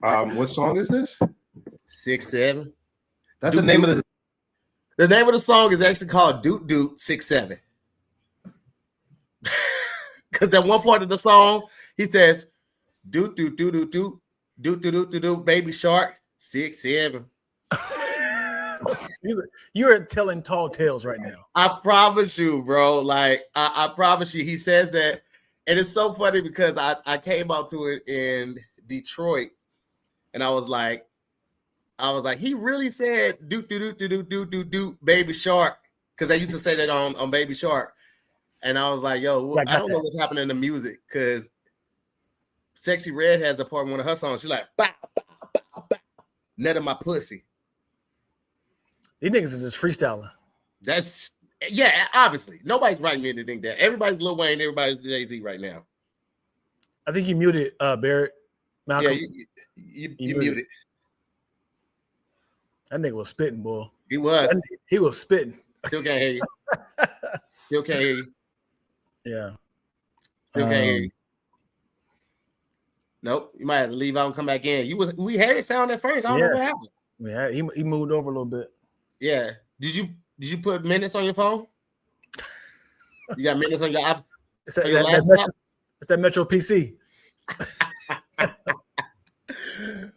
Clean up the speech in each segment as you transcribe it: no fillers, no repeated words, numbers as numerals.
What song is this? 6'7". That's the name of the name of the song is actually called Doot Doot 6'7". Because at one part of the song, he says, Doot Doot Doot Doot Doot Doot Doot Doot Doot Baby Shark 6'7". You're telling tall tales right now. I promise you, bro. Like I promise you, he says that, and it's so funny because I came out to it in Detroit, and I was like, he really said doot doot doot doot doot doot doot Baby Shark, because they used to say that on Baby Shark, and I was like, yo, I don't know what's happening in the music, because Sexy Red has a part in one of her songs. She's like, bow, bow, bow, bow, nut of my pussy. These niggas is just freestyling. That's obviously nobody's writing anything there. Everybody's Lil Wayne, everybody's Jay-Z right now. I think you muted Barrett. Malcolm. Yeah, you muted. That nigga was spitting, boy. He was. He was spitting. Still can't hear you. Still can't hear you. Yeah. Still can't hear you. Nope. You might have to leave out and come back in. We heard it sound at first. I don't know what happened. Yeah, he moved over a little bit. Yeah. Did you put minutes on your phone? You got minutes on your laptop? It's that Metro PC.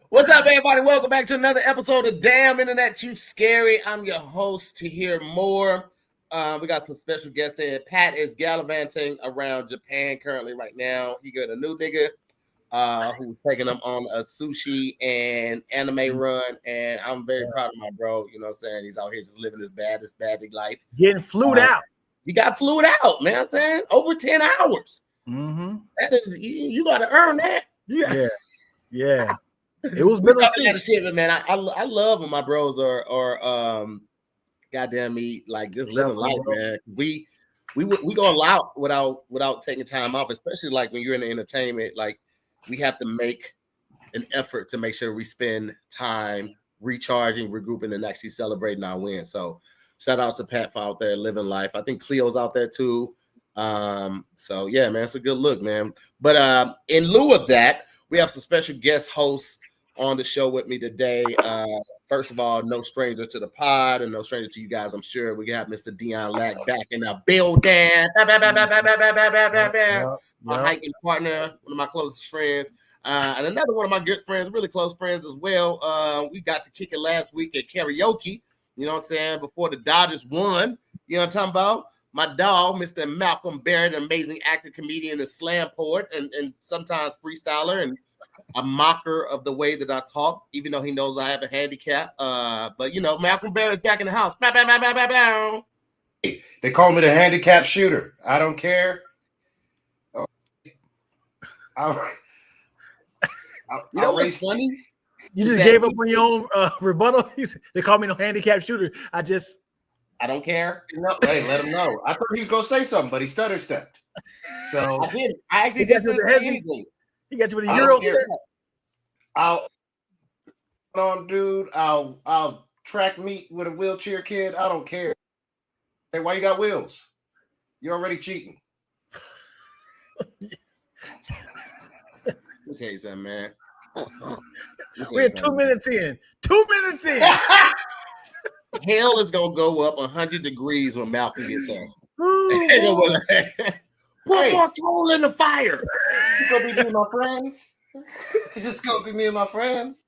What's up, everybody? Welcome back to another episode of Damn Internet You Scary. I'm your host, Tahir Moore. We got some special guests here. Pat is gallivanting around Japan currently right now. He got a new nigga who's taking him on a sushi and anime run, and I'm very proud of my bro. You know what I'm saying? He's out here just living his baddest life. Getting flued out. He got flued out, man. I'm saying over 10 hours. Mm-hmm. That is, you got to earn that. Yeah. It was better shit, but man, I love when my bros are goddamn me, like just living life, man. We go a lot without taking time off, especially like when you're in the entertainment. Like we have to make an effort to make sure we spend time recharging, regrouping, and actually celebrating our wins. So shout out to Pat for out there living life. I think Cleo's out there too. So yeah, man, it's a good look, man. But in lieu of that, we have some special guest hosts on the show with me today. First of all, no stranger to the pod and no stranger to you guys, I'm sure. We got Mr. Dion Lack back in the building. My hiking partner, one of my closest friends, and another one of my good friends, really close friends as well. We got to kick it last week at karaoke, you know what I'm saying, before the Dodgers won. You know what I'm talking about? My dog, Mr. Malcolm Barrett, an amazing actor, comedian, and slam poet, and sometimes freestyler, and a mocker of the way that I talk, even though he knows I have a handicap. But you know, Malcolm Barrett's back in the house. Bow, bow, bow, bow, bow, bow. They call me the handicap shooter. I don't care. You know what's funny? You just gave up on your own rebuttal. They call me no handicap shooter. I don't care. No, hey, let him know. I thought he was gonna say something, but he stutter stepped. So I did. I actually didn't say anything. He got you with a Euro. I'll track meet with a wheelchair kid. I don't care. Hey, why you got wheels? You're already cheating. Let me tell you something, man. We're 2 minutes in. 2 minutes in. Hell is gonna go up 100 degrees when Malcolm gets there. Put more coal in the fire. It's gonna be me and my friends. It's just gonna be me and my friends.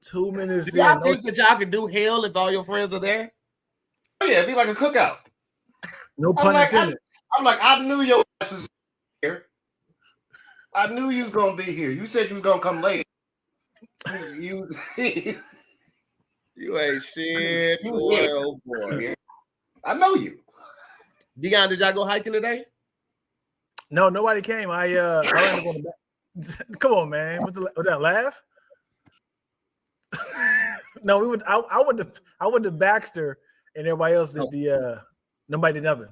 2 minutes. Do y'all think that y'all can do hell if all your friends are there? Oh yeah, it'd be like a cookout. No pun intended. I'm like, I knew your ass was here. I knew you was gonna be here. You said you was gonna come late. You ain't shit, boy. Oh boy. I know you. Dion, did y'all go hiking today? No, nobody came. I ran on the back. Come on, man. Was that a laugh? No, we would. I went to Baxter, and everybody else did nobody did nothing.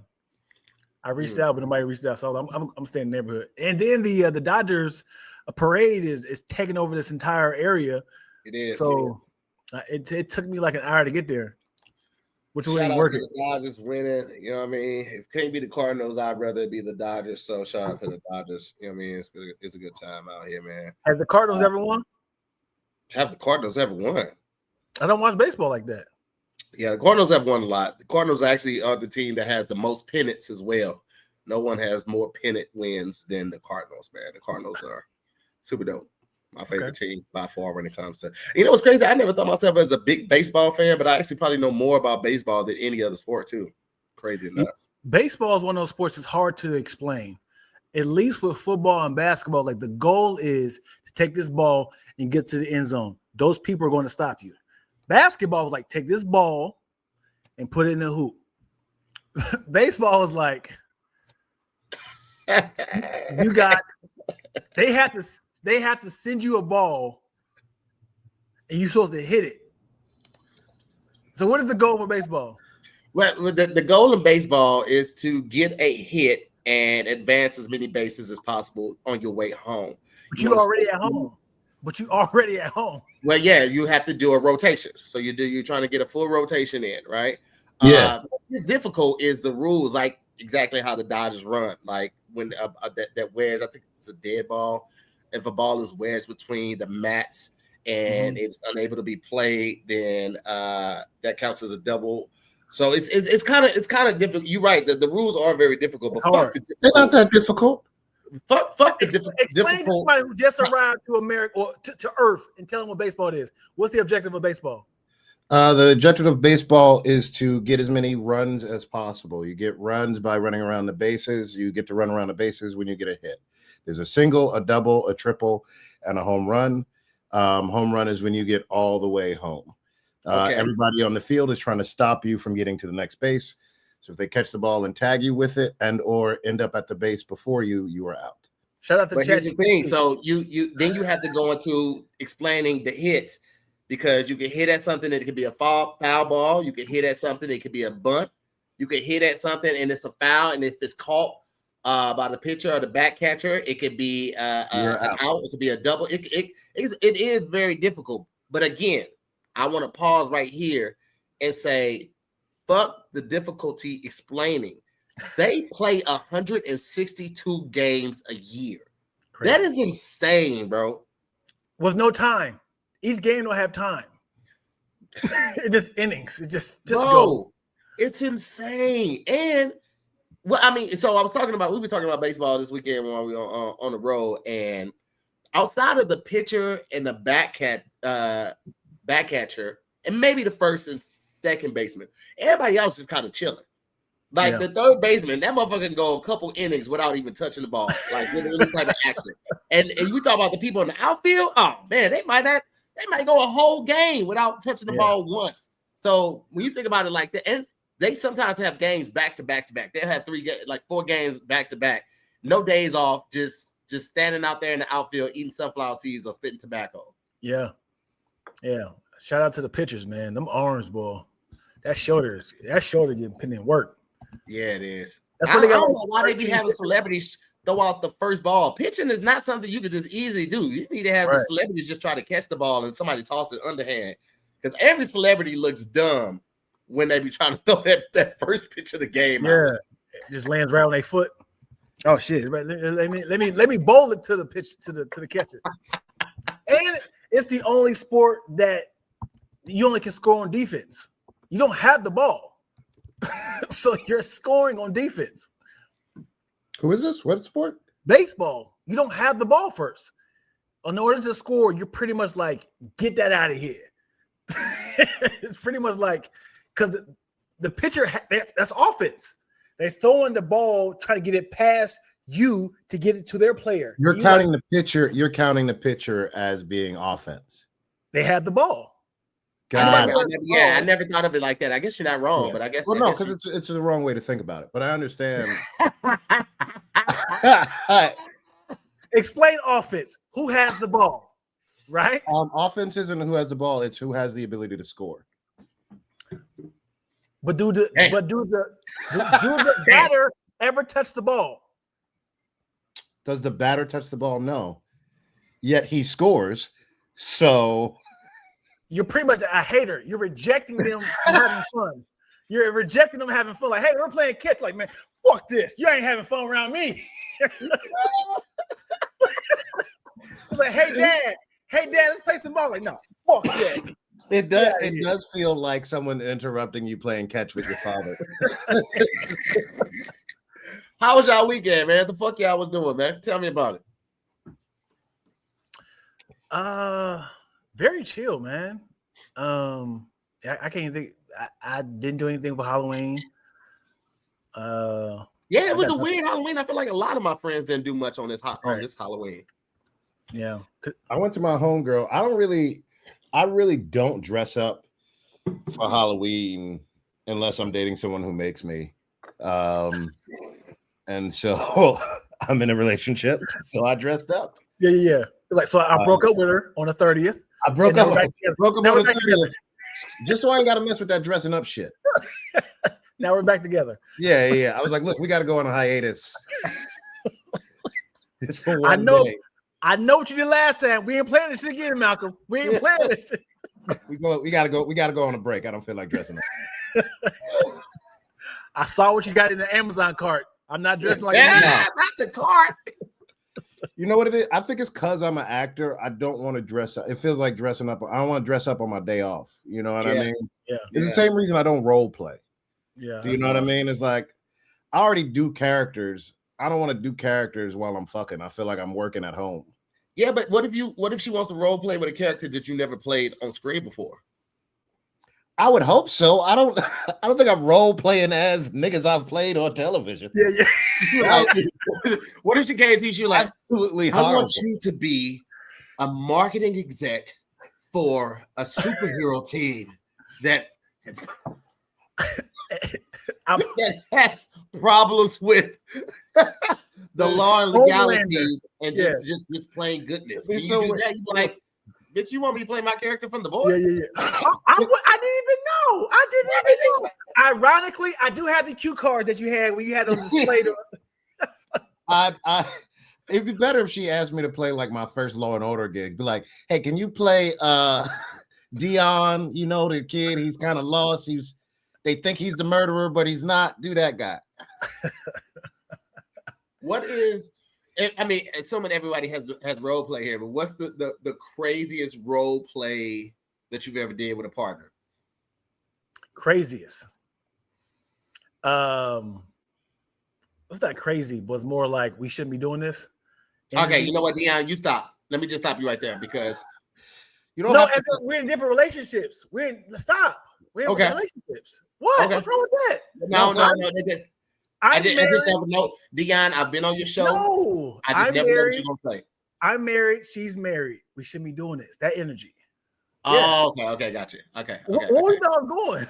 I reached out, but nobody reached out. So I'm staying in the neighborhood. And then the Dodgers parade is taking over this entire area. It is. So it took me like an hour to get there. Which shout way you out work to it? the Dodgers winning. You know what I mean? If it can't be the Cardinals, I'd rather it be the Dodgers. So shout out to the Dodgers. You know what I mean? It's a good time out here, man. Has the Cardinals ever won? Have the Cardinals ever won? I don't watch baseball like that. Yeah, the Cardinals have won a lot. The Cardinals actually are the team that has the most pennants as well. No one has more pennant wins than the Cardinals, man. The Cardinals are super dope. My favorite team by far when it comes to, you know what's crazy? I never thought myself as a big baseball fan, but I actually probably know more about baseball than any other sport too. Crazy enough. Baseball is one of those sports that's hard to explain. At least with football and basketball, like the goal is to take this ball and get to the end zone. Those people are going to stop you. Basketball was like, take this ball and put it in the hoop. Baseball is like, you got, they have to send you a ball and you're supposed to hit it. So what is the goal for baseball? Well, the goal in baseball is to get a hit and advance as many bases as possible on your way home. But you're already at home. Well, yeah, you have to do a rotation. So you're trying to get a full rotation in, right? Yeah. What's difficult is the rules, like exactly how the Dodgers run. Like when that wedge, I think it's a dead ball. If a ball is wedged between the mats and it's unable to be played, then that counts as a double. So it's kind of difficult. You're right. The rules are very difficult, but they're not that difficult. Fuck the difficult. Explain to somebody who just arrived to America or to Earth and tell them what baseball is. What's the objective of baseball? The objective of baseball is to get as many runs as possible. You get runs by running around the bases. You get to run around the bases when you get a hit. There's a single, a double, a triple, and a home run. Home run is when you get all the way home. Everybody on the field is trying to stop you from getting to the next base. So if they catch the ball and tag you with it and or end up at the base before you, you are out. Shout out to But here's the thing. So you then you have to go into explaining the hits, because you can hit at something that it could be a foul ball. You can hit at something that could be a bunt. You can hit at something and it's a foul, and if it's caught by the pitcher or the back catcher, it could be an out. It could be a double. It is very difficult. But again, I want to pause right here and say, fuck the difficulty explaining. They play 162 games a year. Crazy. That is insane, bro. With no time. Each game don't have time. It just innings. It just goes. It's insane. And well, I mean, so we were talking about baseball this weekend when we were on the road, and outside of the pitcher and the back catcher, and maybe the first and second baseman, everybody else is kind of chilling. Like the third baseman, that motherfucker can go a couple innings without even touching the ball, like with any type of action. And you talk about the people in the outfield, oh man, they might go a whole game without touching the ball once. So when you think about it like that, and they sometimes have games back to back to back. They'll have 4 games back to back, no days off, just standing out there in the outfield eating sunflower seeds or spitting tobacco. Yeah. Shout out to the pitchers, man. Them arms, boy. That shoulder getting put in work. Yeah, it is. I don't know why they be having celebrities throw out the first ball. Pitching is not something you could just easily do. You need to have the celebrities just try to catch the ball and somebody toss it underhand. Because every celebrity looks dumb when they be trying to throw that first pitch of the game. Yeah, it just lands right on their foot. Oh shit! Let me bowl it to the pitch to the catcher. And it's the only sport that you only can score on defense. You don't have the ball. So you're scoring on defense. Who is this? What sport? Baseball. You don't have the ball first. In order to score, you're pretty much like, get that out of here. It's pretty much like, because the pitcher, that's offense. They're throwing the ball, trying to get it past you to get it to their player. You're counting the pitcher. You're counting the pitcher as being offense. They have the ball. I never thought of it like that. I guess you're not wrong, but I guess because it's the wrong way to think about it. But I understand. Explain offense. Who has the ball? Right? Offense isn't who has the ball; it's who has the ability to score. But do the batter ever touch the ball? Does the batter touch the ball? No. Yet he scores. So you're pretty much a hater. You're rejecting them from having fun. You're rejecting them having fun. Like, hey, we're playing catch. Like, man, fuck this. You ain't having fun around me. It's like, hey, dad, let's play some ball. Like, no, fuck that. It does. It does feel like someone interrupting you playing catch with your father. How was y'all weekend, man? What the fuck y'all was doing, man? Tell me about it. Very chill, man. I can't think. I didn't do anything for Halloween. Yeah, it was a weird Halloween. I feel like a lot of my friends didn't do much on this Halloween. Yeah, I went to my homegirl. I really don't dress up for Halloween unless I'm dating someone who makes me. And so I'm in a relationship, so I dressed up. Yeah. Like, so I broke up with her on the 30th. I broke up on the 30th. Just so I ain't got to mess with that dressing up shit. Now we're back together. Yeah. I was like, look, we got to go on a hiatus. Just for one day. I know what you did last time. We ain't playing this shit again, Malcolm. We ain't playing this shit. We gotta go on a break. I don't feel like dressing up. I saw what you got in the Amazon cart. I'm not dressing like not the cart. You know what it is? I think it's because I'm an actor. I don't want to dress up. It feels like dressing up. I don't want to dress up on my day off. You know what I mean? Yeah. It's the same reason I don't role play. Yeah. Do you know what I mean? It's like I already do characters. I don't want to do characters while I'm fucking. I feel like I'm working at home. Yeah, but what if she wants to role play with a character that you never played on screen before? I would hope so. I don't think I'm role playing as niggas I've played on television. Yeah. Like, what if she came to you like, absolutely I horrible. want you to be a marketing exec for a superhero team that has problems with the law and legalities and just plain goodness. When you do that, you like, bitch, you want me to play my character from The Boys? Yeah. I didn't even know. I didn't even know. Ironically, I do have the cue card that you had when you had on display. It'd be better if she asked me to play like my first Law and Order gig. Be like, hey, can you play Dion? You know, the kid, he's kind of lost. They think he's the murderer, but he's not. Do that guy. What is? I mean, assuming everybody has role play here, but what's the craziest role play that you've ever did with a partner? Craziest. What's that crazy? Was more like we shouldn't be doing this. Okay, you know what, Dion? You stop. Let me just stop you right there because you don't. No, we're in different relationships. Stop. We're in relationships. What? Okay. What's wrong with that? No. I just never know. Dion, I've been on your show. No, I just never know what you're gonna play. I'm married. She's married. We shouldn't be doing this. That energy. Oh, okay, gotcha. Okay. Where y'all going?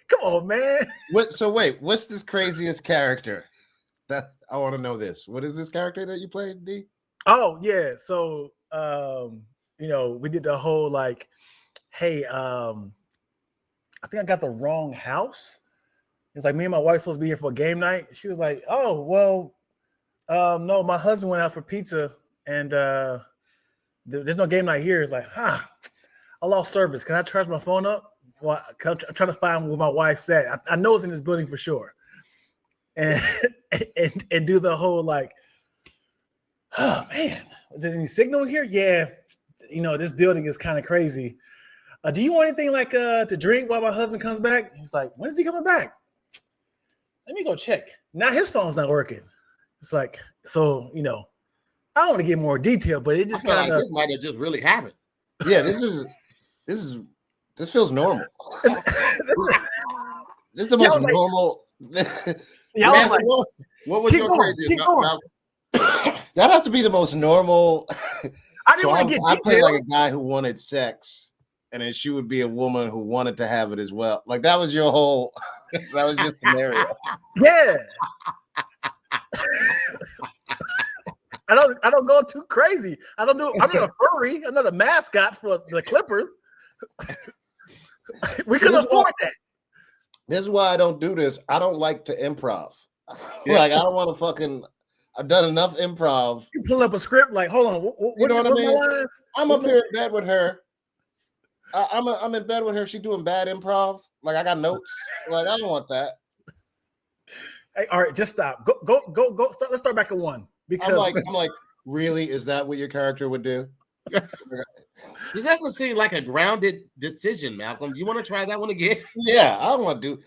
Come on, man. What's this craziest character? That I want to know this. What is this character that you played, D? Oh, yeah. So we did the whole like, hey, I think I got the wrong house. It's like me and my wife supposed to be here for a game night. She was like, oh, well, no, my husband went out for pizza and there's no game night here. It's like, I lost service. Can I charge my phone up? Well, I'm trying to find where my wife's at. I know it's in this building for sure. And do the whole like, oh man, is there any signal here? Yeah, this building is kind of crazy. Do you want anything like to drink while my husband comes back? He's like, when is he coming back? Let me go check. Now his phone's not working. It's like, so I don't want to get more detail, but it just kind of this might have just really happened. Yeah, this feels normal. This is the most normal. What was your craziest? That has to be the most normal. I didn't want to get I detailed. played like a guy who wanted sex, and then she would be a woman who wanted to have it as well. Like that was your whole. That was your scenario. Yeah. I don't go too crazy. I'm not a furry. I'm not a mascot for the Clippers. We can afford that. This is why I don't do this. I don't like to improv. Like I don't want to fucking. I've done enough improv. You pull up a script like, hold on, what you know what I mean? I'm up here in bed with her. I'm in bed with her. She doing bad improv. Like I got notes. Like I don't want that. Hey, all right, just stop. Go. Let's start back at one. Because I'm like, really? Is that what your character would do? This doesn't seem like a grounded decision, Malcolm. Do you want to try that one again? Yeah, I don't like to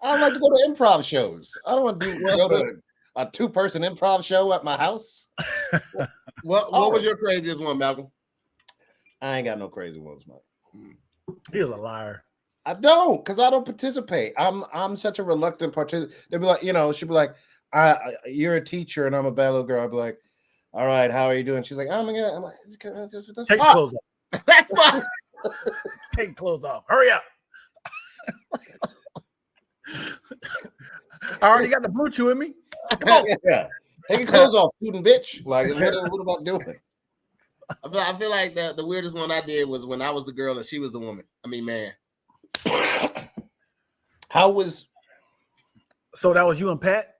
go to improv shows. I don't want to go to a 2-person improv show at my house. What was your craziest one, Malcolm? I ain't got no crazy ones, man. He's a liar. I don't, because I don't participate. I'm such a reluctant participant. They'll be like, she'll be like, you're a teacher and I'm a bad little girl. I'll be like, all right, how are you doing? She's like, I'm like, take your clothes off. That's fine. Take your clothes off. Hurry up. I already got the blue chew in me. Come on. Yeah. Take your clothes off, student bitch. Like, what about doing? I feel like the weirdest one I did was when I was the girl and she was the woman. I mean, man. So that was you and Pat?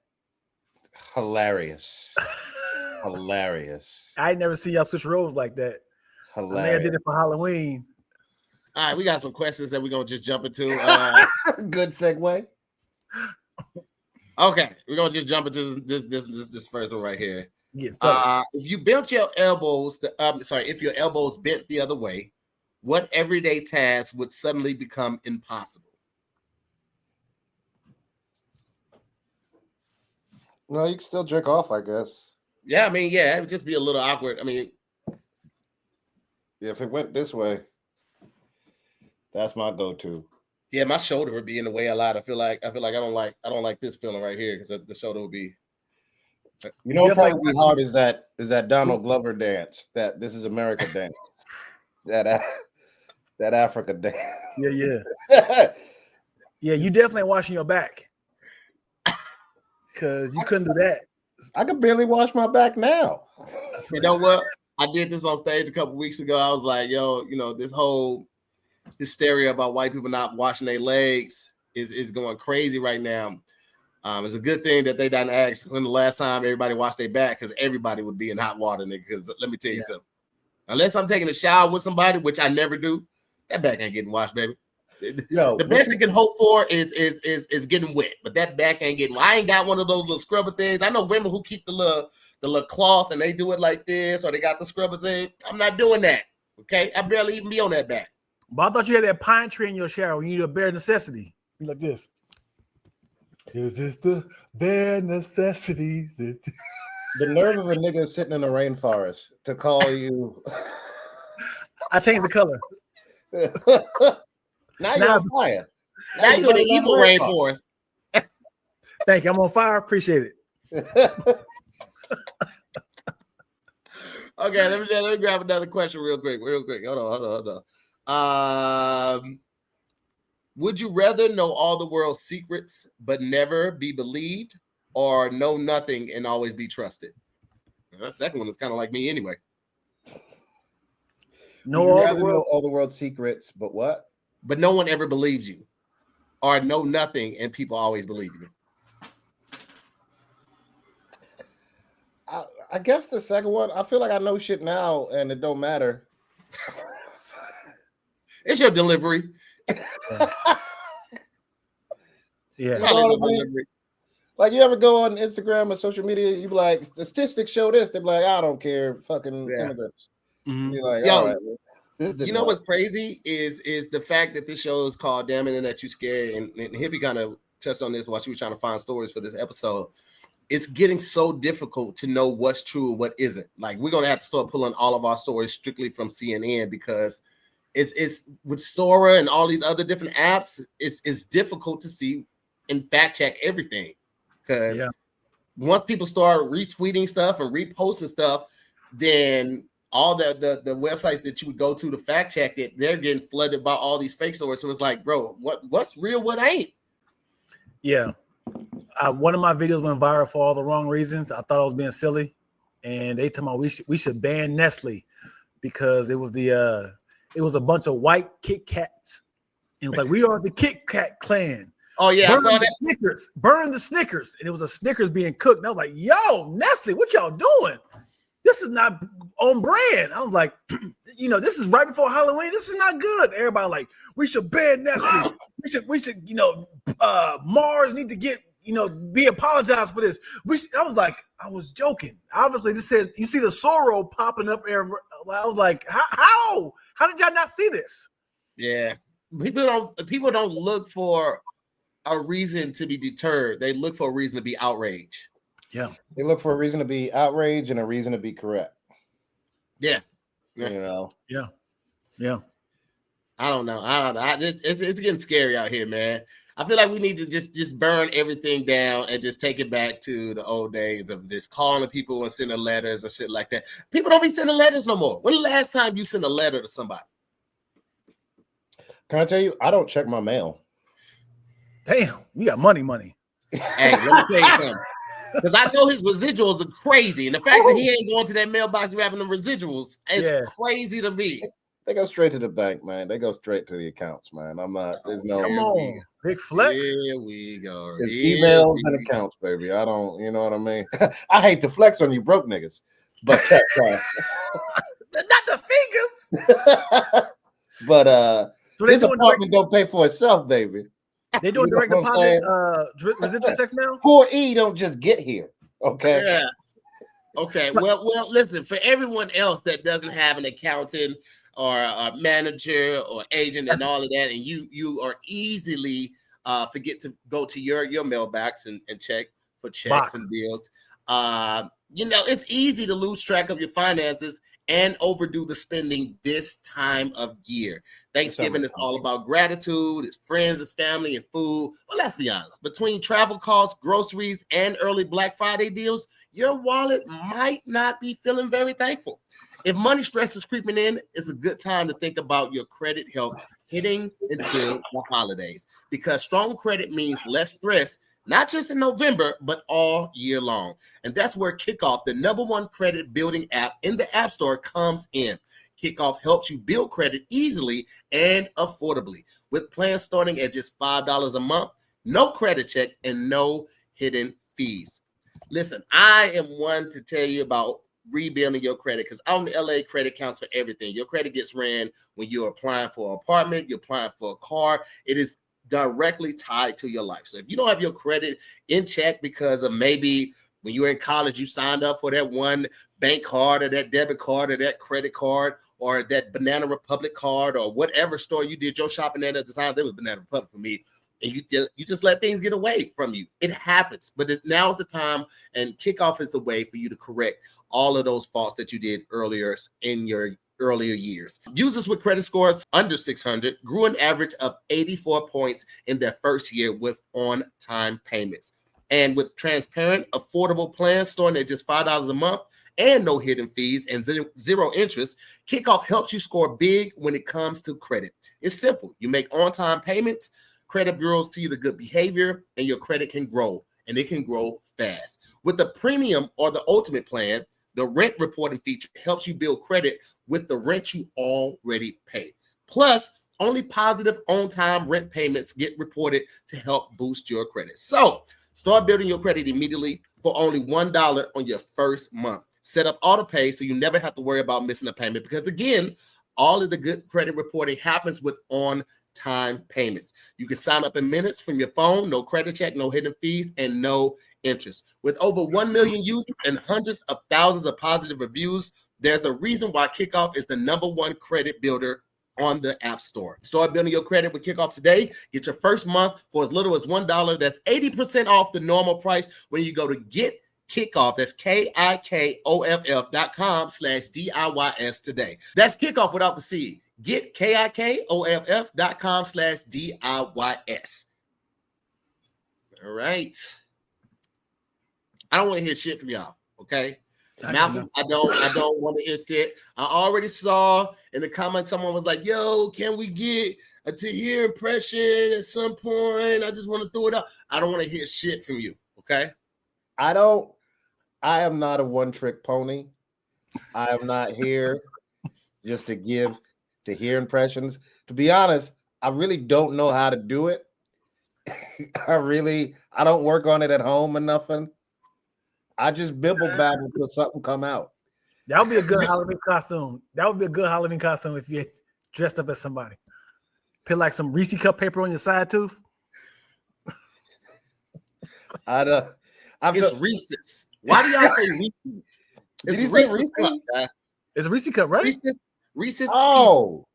Hilarious. Hilarious. I ain't never seen y'all switch roles like that. Hilarious. I did it for Halloween. All right, we got some questions that we're gonna just jump into. Good segue. Okay, we're gonna just jump into this first one right here. Yes. If you bent your elbows, if your elbows bent the other way, what everyday task would suddenly become impossible? No, you can still jerk off, I guess. Yeah, I mean, yeah, it would just be a little awkward. I mean, if it went this way, that's my go-to. Yeah, my shoulder would be in the way a lot. I feel like I don't like this feeling right here because the shoulder would be. You know what probably be hard is that Donald Glover dance, that This Is America dance, that Africa dance. Yeah. Yeah, you definitely ain't washing your back because you couldn't do that. I can barely wash my back now. You know what? I did this on stage a couple weeks ago. I was like, yo, this whole hysteria about white people not washing their legs is going crazy right now. It's a good thing that they didn't ask when the last time everybody washed their back, because everybody would be in hot water, nigga. Because let me tell you something. Unless I'm taking a shower with somebody, which I never do, that back ain't getting washed, baby. The best you can hope for is getting wet, but that back ain't getting. I ain't got one of those little scrubber things. I know women who keep the little cloth and they do it like this, or they got the scrubber thing. I'm not doing that. Okay, I barely even be on that back. But I thought you had that pine tree in your shower. You need a bare necessity. Be like this. Is this the bare necessities? The nerve of a nigga sitting in a rainforest to call you. I changed the color. Now you're on fire. Now you're in the evil rainforest. Thank you. I'm on fire. Appreciate it. Okay, let me grab another question real quick. Hold on. Would you rather know all the world's secrets but never be believed, or know nothing and always be trusted? That second one is kind of like me anyway. Know all the world's secrets, but what? But no one ever believes you, or know nothing and people always believe you. I guess the second one. I feel like I know shit now and it don't matter. It's your delivery. Yeah. Like you ever go on Instagram or social media, you be like, statistics show this. They be like, I don't care, fucking immigrants. Mm-hmm. You're like, yo, all right, you know what's crazy is the fact that this show is called Damn Internet You Scared, and Hippie kind of touched on this while she was trying to find stories for this episode. It's getting so difficult to know what's true and what isn't. Like, we're gonna have to start pulling all of our stories strictly from CNN, because it's with Sora and all these other different apps, it's difficult to see and fact check everything. Because once people start retweeting stuff and reposting stuff, then all the websites that you would go to fact check it, they're getting flooded by all these fake stories. So it's like, bro, what's real, what ain't? Yeah. One of my videos went viral for all the wrong reasons. I thought I was being silly, and they told me we should ban Nestle because it was a bunch of white Kit Kats. It was like, we are the Kit Kat clan. Oh yeah, burn the Snickers, burn the Snickers, and it was a Snickers being cooked. And I was like, yo, Nestle, what y'all doing? This is not on brand. I was like, this is right before Halloween. This is not good. Everybody like, we should ban Nestle. We should, Mars need to get, be apologized for this. I was like, I was joking. Obviously, this says, you see the Sorrow popping up there. I was like, how did y'all not see this? Yeah. People don't look for a reason to be deterred. They look for a reason to be outraged. Yeah. They look for a reason to be outraged and a reason to be correct. Yeah. Yeah. Yeah. I don't know. It's getting scary out here, man. I feel like we need to just burn everything down and just take it back to the old days of just calling people and sending letters and shit like that. People don't be sending letters no more. When the last time you sent a letter to somebody? Can I tell you, I don't check my mail. Damn, you got money. Hey, let me tell you something. Because I know his residuals are crazy. And the fact that he ain't going to that mailbox grabbing them residuals is crazy to me. They go straight to the bank, man. They go straight to the accounts, man. I'm not, there's no. Come on, big flex. Here we go. Emails and accounts, baby. I don't, you know what I mean? I hate to flex on you broke niggas, but not the fingers. But so this apartment don't pay for itself, baby. They doing direct deposit residual checks now? 4E don't just get here. Okay. Yeah. Okay. Well, listen, for everyone else that doesn't have an accountant or a manager or agent and all of that, and you are easily forget to go to your mailbox and check for checks and bills. It's easy to lose track of your finances and overdo the spending this time of year. Thanksgiving is all about gratitude, it's friends, it's family, and food. Well, let's be honest. Between travel costs, groceries, and early Black Friday deals, your wallet might not be feeling very thankful. If money stress is creeping in, it's a good time to think about your credit health hitting until the holidays, because strong credit means less stress, not just in November, but all year long. And that's where Kikoff, the #1 credit building app in the App Store, comes in. Kikoff helps you build credit easily and affordably, with plans starting at just $5 a month, no credit check, and no hidden fees. Listen, I am one to tell you about rebuilding your credit, because out in LA, credit counts for everything. Your credit gets ran when you're applying for an apartment, you're applying for a car. It is directly tied to your life. So if you don't have your credit in check because of maybe when you were in college, you signed up for that one bank card or that debit card or that credit card or that Banana Republic card or whatever store you did your shopping at the time, there was Banana Republic for me. And you just let things get away from you. It happens, but now is the time, and Kikoff is the way for you to correct all of those faults that you did earlier in your earlier years. Users with credit scores under 600 grew an average of 84 points in their first year with on-time payments. And with transparent, affordable plans starting at just $5 a month and no hidden fees and zero interest, Kikoff helps you score big when it comes to credit. It's simple. You make on-time payments, credit bureaus see the good behavior, and your credit can grow, and it can grow fast. With the premium or the ultimate plan, the rent reporting feature helps you build credit with the rent you already pay. Plus, only positive on-time rent payments get reported to help boost your credit. So, start building your credit immediately for only $1 on your first month. Set up auto pay so you never have to worry about missing a payment, because again, all of the good credit reporting happens with on-time payments. You can sign up in minutes from your phone, no credit check, no hidden fees, and no interest. With over 1 million users and hundreds of thousands of positive reviews, there's a reason why Kikoff is the #1 credit builder on the App Store. Start building your credit with Kikoff today. Get your first month for as little as $1. That's 80% off the normal price when you go to Get Kikoff. That's KIKOFF.com/DIYS today. That's Kikoff without the C. Get KIKOFF.com/DIYS. All right. I don't want to hear shit from y'all, okay? Malcolm, I don't want to hear shit. I already saw in the comments someone was like, yo, can we get a Tahir impression at some point? I just want to throw it out. I don't want to hear shit from you, okay? I am not a one-trick pony. I am not here just to give Tahir impressions. To be honest, I really don't know how to do it. I don't work on it at home or nothing. I just bibble babble till something come out. That would be a good Halloween costume. That would be a good Halloween costume if you dressed up as somebody. Put like some Reese cup paper on your side tooth. It's Reese's. Why do y'all say Reese's? It's Reese's cup, guys. It's a Reese cup, right? Reese's. Oh,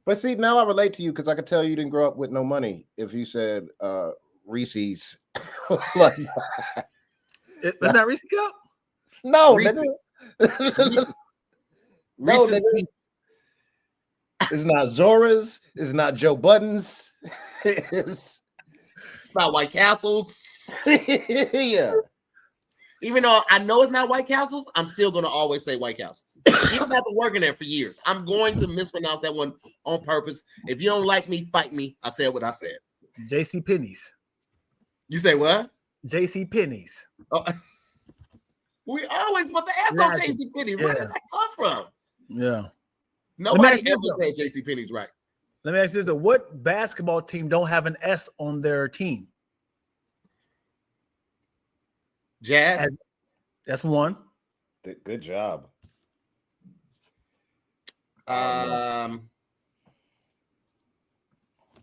but see, now I relate to you because I could tell you didn't grow up with no money if you said Reese's. Like, It's not Reese cup? no, Reese's. Reese's. No, nigga. It's not Zora's. It's not Joe Budden's. It's not White Castle's. Yeah. Even though I know it's not White Castle's, I'm still going to always say White Castle's. Even after working there for years, I'm going to mispronounce that one on purpose. If you don't like me, fight me. I said what I said. J.C. Penney's. You say what? J.C. Penney's. Oh. We always put the F on J.C. Penney. Where did that come from? Yeah. Nobody ever said J.C. Penney's right. Let me ask you this: what basketball team don't have an S on their team? Jazz. That's one. Good job.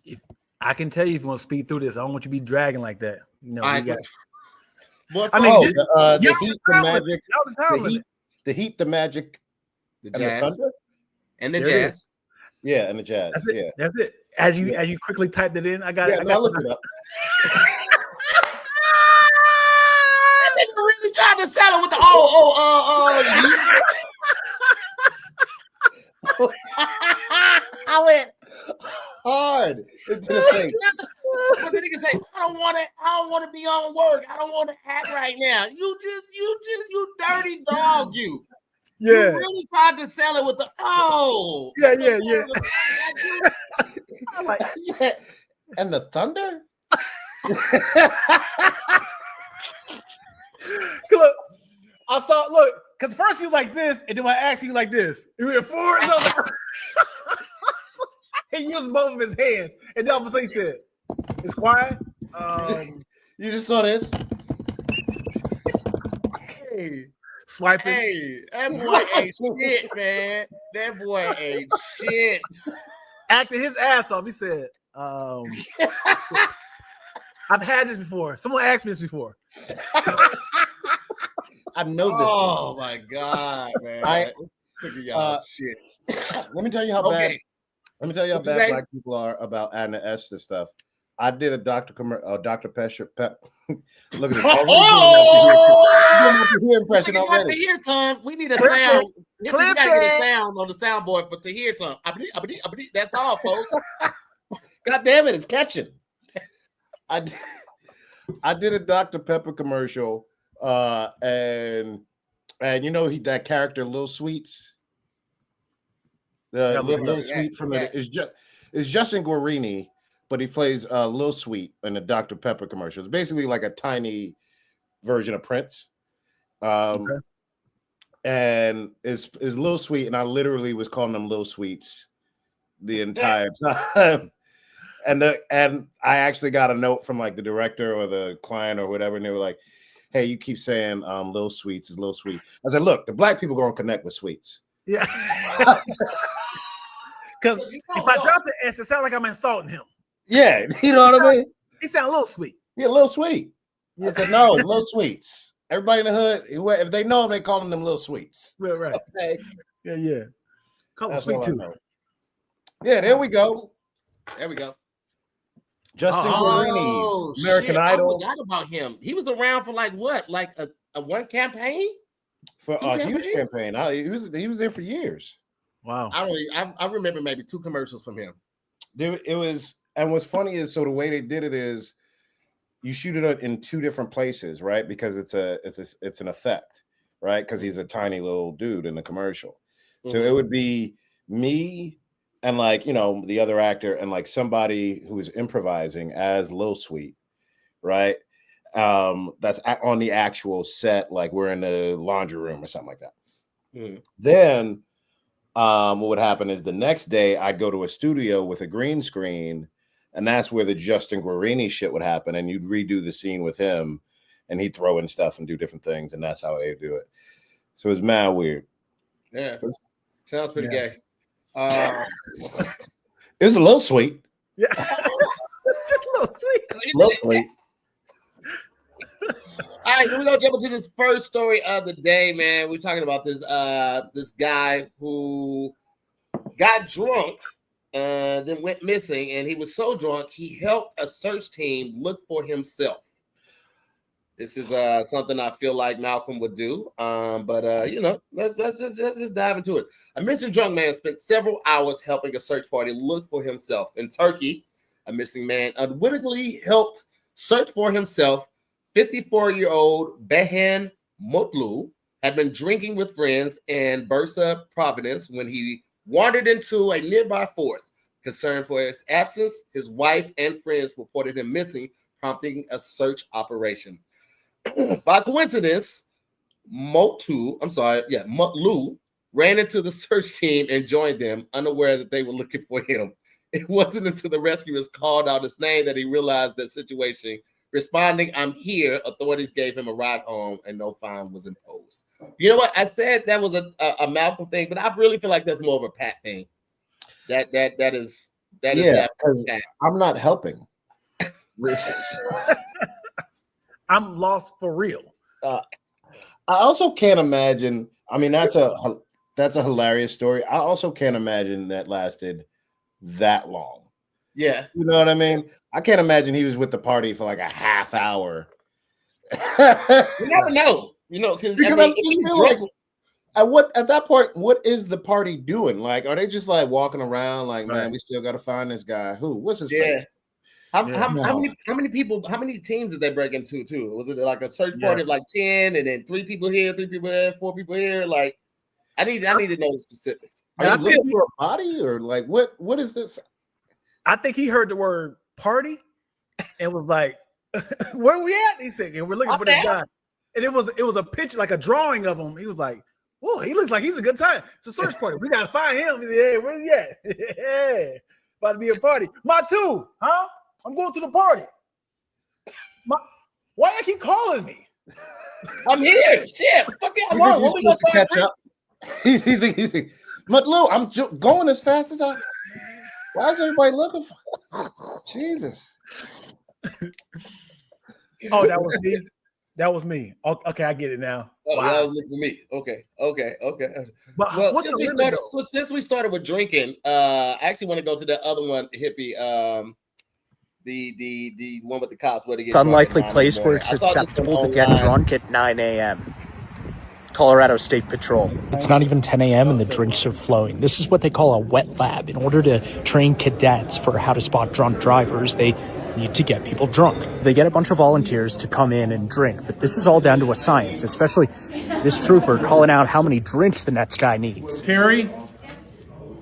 If I can tell you if you want to speed through this, I don't want you to be dragging like that. You know, the Heat, the Magic, the Heat, the Magic, the Jazz, and the Jazz. Yeah, and the Jazz. That's it. That's it. As you quickly typed it in, I got it. I looked it up. That nigga really tried to settle with the I went hard into the face. But the nigga say, I don't want to be on work. I don't want to act right now. You dirty dog, you. Yeah. You really tried to sell it with the Yeah. I'm like, yeah. And the Thunder? Look, I saw. Look, because first you like this, and then I asked you like this. You went forward, he used both of his hands, and then all of a sudden he said, "It's quiet." You just saw this. Hey, swiping. Hey, that boy ain't shit, man. That boy ain't shit. Acting his ass off. He said, "I've had this before. Someone asked me this before." I know this. Oh my god, man! Shit. Let me tell you how bad. Let me tell you how bad black people are about adding an S to stuff. I did a Dr. Pesher. Look at this. Impression already. Tahir Tom. We need a sound. We gotta get a sound on the soundboard for Tahir Tom. That's all, folks. God damn it, it's catching. I did a Dr. Pepper commercial, and you know that character Lil Sweets. The Lil Sweet from is Justin Guarini, but he plays Lil Sweet in the Dr. Pepper commercial. It's basically like a tiny version of Prince. And it's Lil Sweet, and I literally was calling them Lil Sweets the entire time. And I actually got a note from like the director or the client or whatever, and they were like, "Hey, you keep saying Lil Sweets is Lil Sweet." I said, "Look, the black people gonna connect with Sweets." Yeah. Because if I drop the S, it sounds like I'm insulting him. Yeah, you know what I mean? He sound a little sweet. Yeah, Lil Sweet. Yeah. I said, no, Lil Sweets. Everybody in the hood, if they know them, they call them Lil Sweets. Right. Okay. Yeah. Call them Sweet too. Yeah, there we go. There we go. Justin Guarini, American Idol. I forgot about him. He was around for like what? Like a one campaign? For a huge campaign. He was there for years. Wow. I remember maybe 2 commercials from him. It was, and what's funny is, so the way they did it is you shoot it in 2 different places, right? Because it's an effect, right? Because he's a tiny little dude in the commercial. So it would be me and like, you know, the other actor and like somebody who is improvising as Lil Sweet, right? That's on the actual set, like we're in the laundry room or something like that. Then what would happen is the next day I'd go to a studio with a green screen, and that's where the Justin Guarini shit would happen, and you'd redo the scene with him, and he'd throw in stuff and do different things, and that's how they do it. So it was mad weird. Yeah, sounds pretty gay. It's a little sweet. Yeah, it's just a little sweet. A little sweet. All right, so we're gonna jump into this first story of the day, man. We're talking about this this guy who got drunk and then went missing, and he was so drunk he helped a search team look for himself. This is something I feel like Malcolm would do, but let's just dive into it. A missing drunk man spent several hours helping a search party look for himself in Turkey. A missing man unwittingly helped search for himself. 54-year-old Behen Mutlu had been drinking with friends in Bursa Providence when he wandered into a nearby forest. Concerned for his absence, his wife and friends reported him missing, prompting a search operation. By coincidence, Mutlu ran into the search team and joined them, unaware that they were looking for him. It wasn't until the rescuers called out his name that he realized the situation. Responding, "I'm here," authorities gave him a ride home and no fine was imposed. You know what? I said that was a Malcolm thing, but I really feel like that's more of a Pat thing. That is because I'm not helping. I'm lost for real. I also can't imagine. I mean, that's a hilarious story. I also can't imagine that lasted that long. Yeah, you know what I mean. I can't imagine he was with the party for like a half hour. You never know, because I feel like at that point, what is the party doing? Like, are they just like walking around like, man, we still got to find this guy? What's his face? How many people? How many teams did they break into? Too was it like a search party of like 10, and then 3 people here, 3 people there, 4 people here? Like, I need to know the specifics. Are you looking for a body or like what is this? I think he heard the word party and was like, "Where we at?" He said, "And we're looking for this guy." And it was a picture, like a drawing of him. He was like, "Oh, he looks like he's a good time. It's a search party. We gotta find him." He said, "Hey, where's he at?" Yeah, about to be a party. My two, huh? I'm going to the party. Why you keep calling me? I'm here. Shit. Fuck it. What we gonna catch up? He's Mutlu, I'm going as fast as I. Why is everybody looking for? Jesus. Oh, that was me. That was me. Okay, I get it now. Oh, wow. That was looking for me. Okay. But since we started with drinking, I actually want to go to the other one, hippie. The one with the cops where they get unlikely place where it's acceptable to get drunk at 9 a.m. Colorado State Patrol. It's not even 10 a.m. and the drinks are flowing. This is what they call a wet lab. In order to train cadets for how to spot drunk drivers, they need to get people drunk. They get a bunch of volunteers to come in and drink, but this is all down to a science, especially this trooper calling out how many drinks the next guy needs. Terry,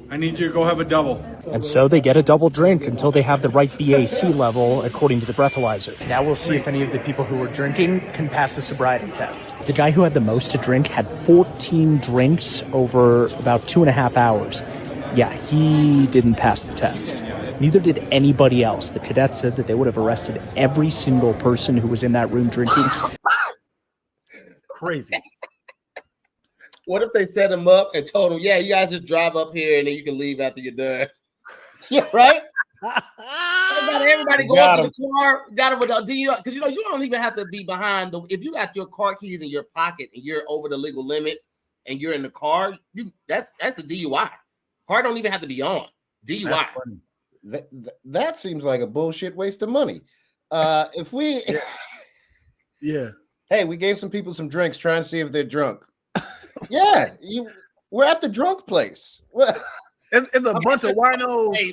I need you to go have a double. And so they get a double drink until they have the right BAC level according to the breathalyzer. Now we'll see if any of the people who were drinking can pass the sobriety test. The guy who had the most to drink had 14 drinks over about 2.5 hours. Yeah, he didn't pass the test. Neither did anybody else. The cadets said that they would have arrested every single person who was in that room drinking. Crazy. What if they set him up and told him, "Yeah, you guys just drive up here and then you can leave after you're done." Yeah, right. Everybody go to the car. Got him with a DUI because you don't even have to be behind. If you got your car keys in your pocket and you're over the legal limit and you're in the car, that's a DUI. Car don't even have to be on. DUI. That seems like a bullshit waste of money. If we, yeah, hey, we gave some people some drinks, try and see if they're drunk. Yeah, we're at the drunk place. It's a bunch of winos.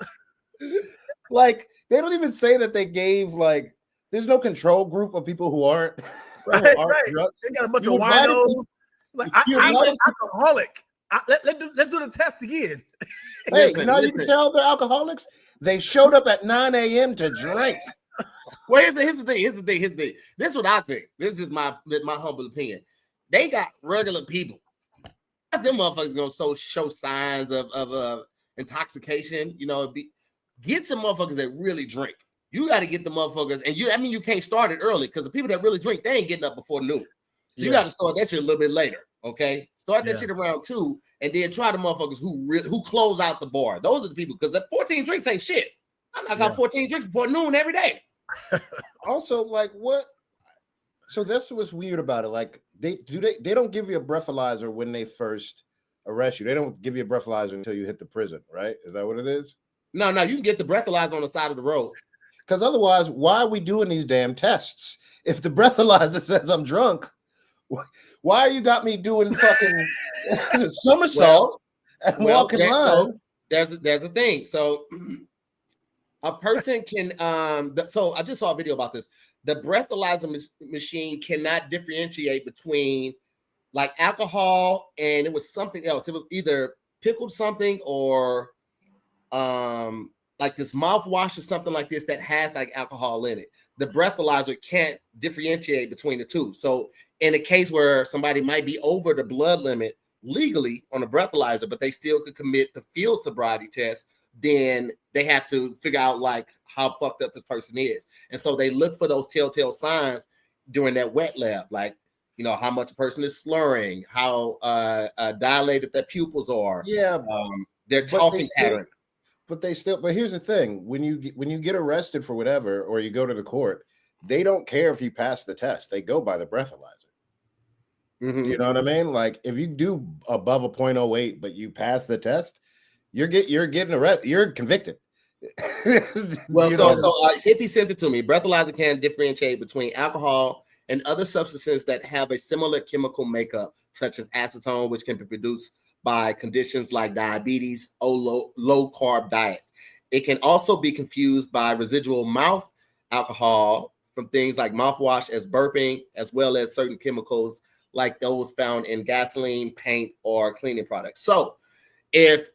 Like they don't even say that they gave like. There's no control group of people who aren't. Right. Drunk. They got a bunch of winos. Like I'm an alcoholic. Let's do the test again. Hey, you know you can tell they're alcoholics. They showed up at 9 a.m. to drink. Well, here's the thing. This is what I think. This is my humble opinion. They got regular people. Them motherfuckers gonna show signs of intoxication. Get some motherfuckers that really drink. You got to get the motherfuckers, and you can't start it early because the people that really drink, they ain't getting up before noon. So you got to start that shit a little bit later. Okay, start that Yeah. shit around 2, and then try the motherfuckers who close out the bar. Those are the people, because that 14 drinks ain't shit. I knock out 14 drinks before noon every day. Also, like what? So that's what's weird about it. Like they don't give you a breathalyzer when they first arrest you. They don't give you a breathalyzer until you hit the prison, right? Is that what it is? No, you can get the breathalyzer on the side of the road. Because otherwise, why are we doing these damn tests? If the breathalyzer says I'm drunk, why you got me doing fucking somersaults and walking lines? So there's a thing. So a person can so I just saw a video about this. The breathalyzer machine cannot differentiate between like alcohol and it was something else. It was either pickled something or like this mouthwash or something like this that has like alcohol in it. The breathalyzer can't differentiate between the two. So in a case where somebody might be over the blood limit legally on a breathalyzer, but they still could commit the field sobriety test, then they have to figure out like how fucked up this person is. And so they look for those telltale signs during that wet lab, like, you know, how much a person is slurring, how dilated their pupils are, their talking pattern. But here's the thing: when you get arrested for whatever, or you go to the court, they don't care if you pass the test. They go by the breathalyzer. Mm-hmm. You know what I mean? Like if you do above a 0.08, but you pass the test, you're getting arrested. You're convicted. Well, Hippie sent it to me. Breathalyzer can differentiate between alcohol and other substances that have a similar chemical makeup, such as acetone, which can be produced by conditions like diabetes or low carb diets. It can also be confused by residual mouth alcohol from things like mouthwash as burping, as well as certain chemicals like those found in gasoline, paint, or cleaning products. So if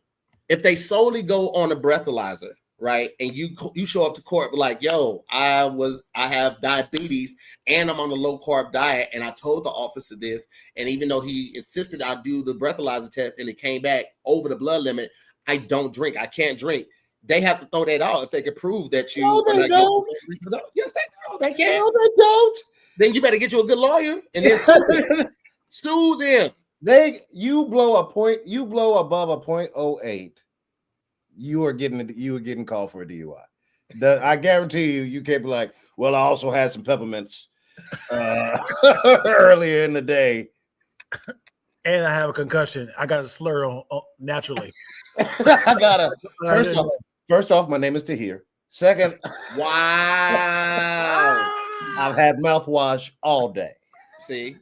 they solely go on a breathalyzer, right, and you show up to court like, yo, I have diabetes and I'm on a low carb diet, and I told the officer this, and even though he insisted I do the breathalyzer test and it came back over the blood limit, I don't drink, I can't drink. They have to throw that out if they can prove that you. No, they don't. Yes, they do. They can't. No, they don't. Then you better get you a good lawyer and then sue them. You blow above a 0.08. You are getting called for a DUI. I guarantee you can't be like, well, I also had some peppermints earlier in the day, and I have a concussion. I got a slur on naturally. I got a first off, my name is Tahir. Second, wow, I've had mouthwash all day. See.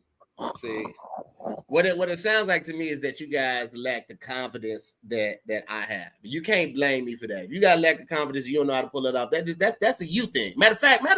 What it sounds like to me is that you guys lack the confidence that I have. You can't blame me for that. If you got lack of confidence, you don't know how to pull it off. That's a you thing. Matter of fact, I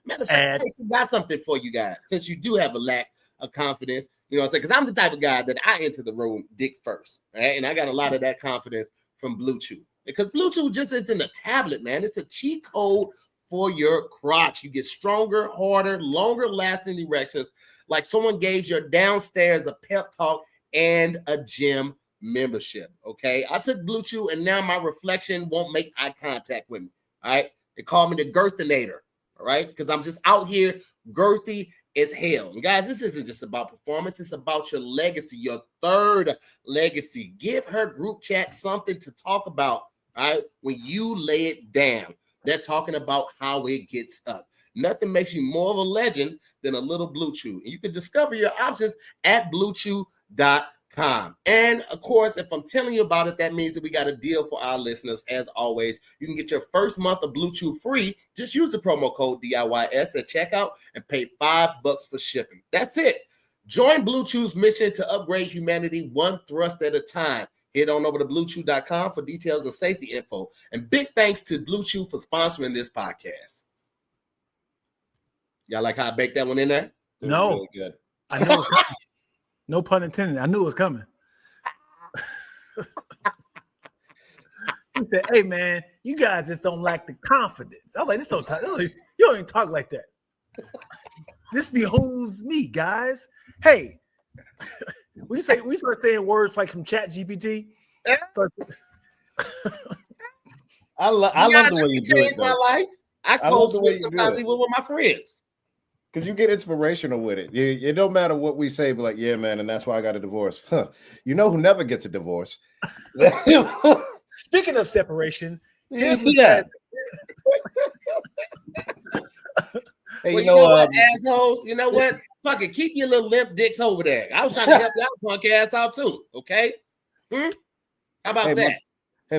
actually got something for you guys. Since you do have a lack of confidence, you know what I'm saying? Because I'm the type of guy that I enter the room dick first, right? And I got a lot of that confidence from Blue Chew, because Blue Chew just isn't a tablet, man. It's a cheat code for your crotch. You get stronger, harder, longer lasting erections, like someone gave your downstairs a pep talk and a gym membership. Okay, I took Blue Chew and now my reflection won't make eye contact with me. All right, they call me the girthinator. All right, because I'm just out here girthy as hell. And guys, this isn't just about performance, it's about your legacy, your third legacy. Give her group chat something to talk about. All right, when you lay it down, they're talking about how it gets up. Nothing makes you more of a legend than a little Blue Chew. And you can discover your options at bluechew.com. And of course, if I'm telling you about it, that means that we got a deal for our listeners. As always, you can get your first month of Blue Chew free. Just use the promo code DIYS at checkout and pay $5 for shipping. That's it. Join Blue Chew's mission to upgrade humanity one thrust at a time. Head on over to bluechew.com for details and safety info. And big thanks to Blue Chew for sponsoring this podcast. Y'all like how I baked that one in there? No. Really good. I know it's coming. No pun intended. I knew it was coming. He said, hey, man, you guys just don't lack the confidence. I was like, you don't even talk like that. This behooves me, guys. Hey, we start saying words like from Chat GPT. I love the way you do it. My life. I code switch sometimes even with my friends. Because you get inspirational with it. It don't matter what we say, but like, yeah, man, and that's why I got a divorce. Huh. You know who never gets a divorce? Speaking of separation, here's Yeah. Hey, Well, you know what, assholes? You know what? Fuck it. Keep your little limp dicks over there. I was trying to help y'all punk ass out too. Okay? How about that?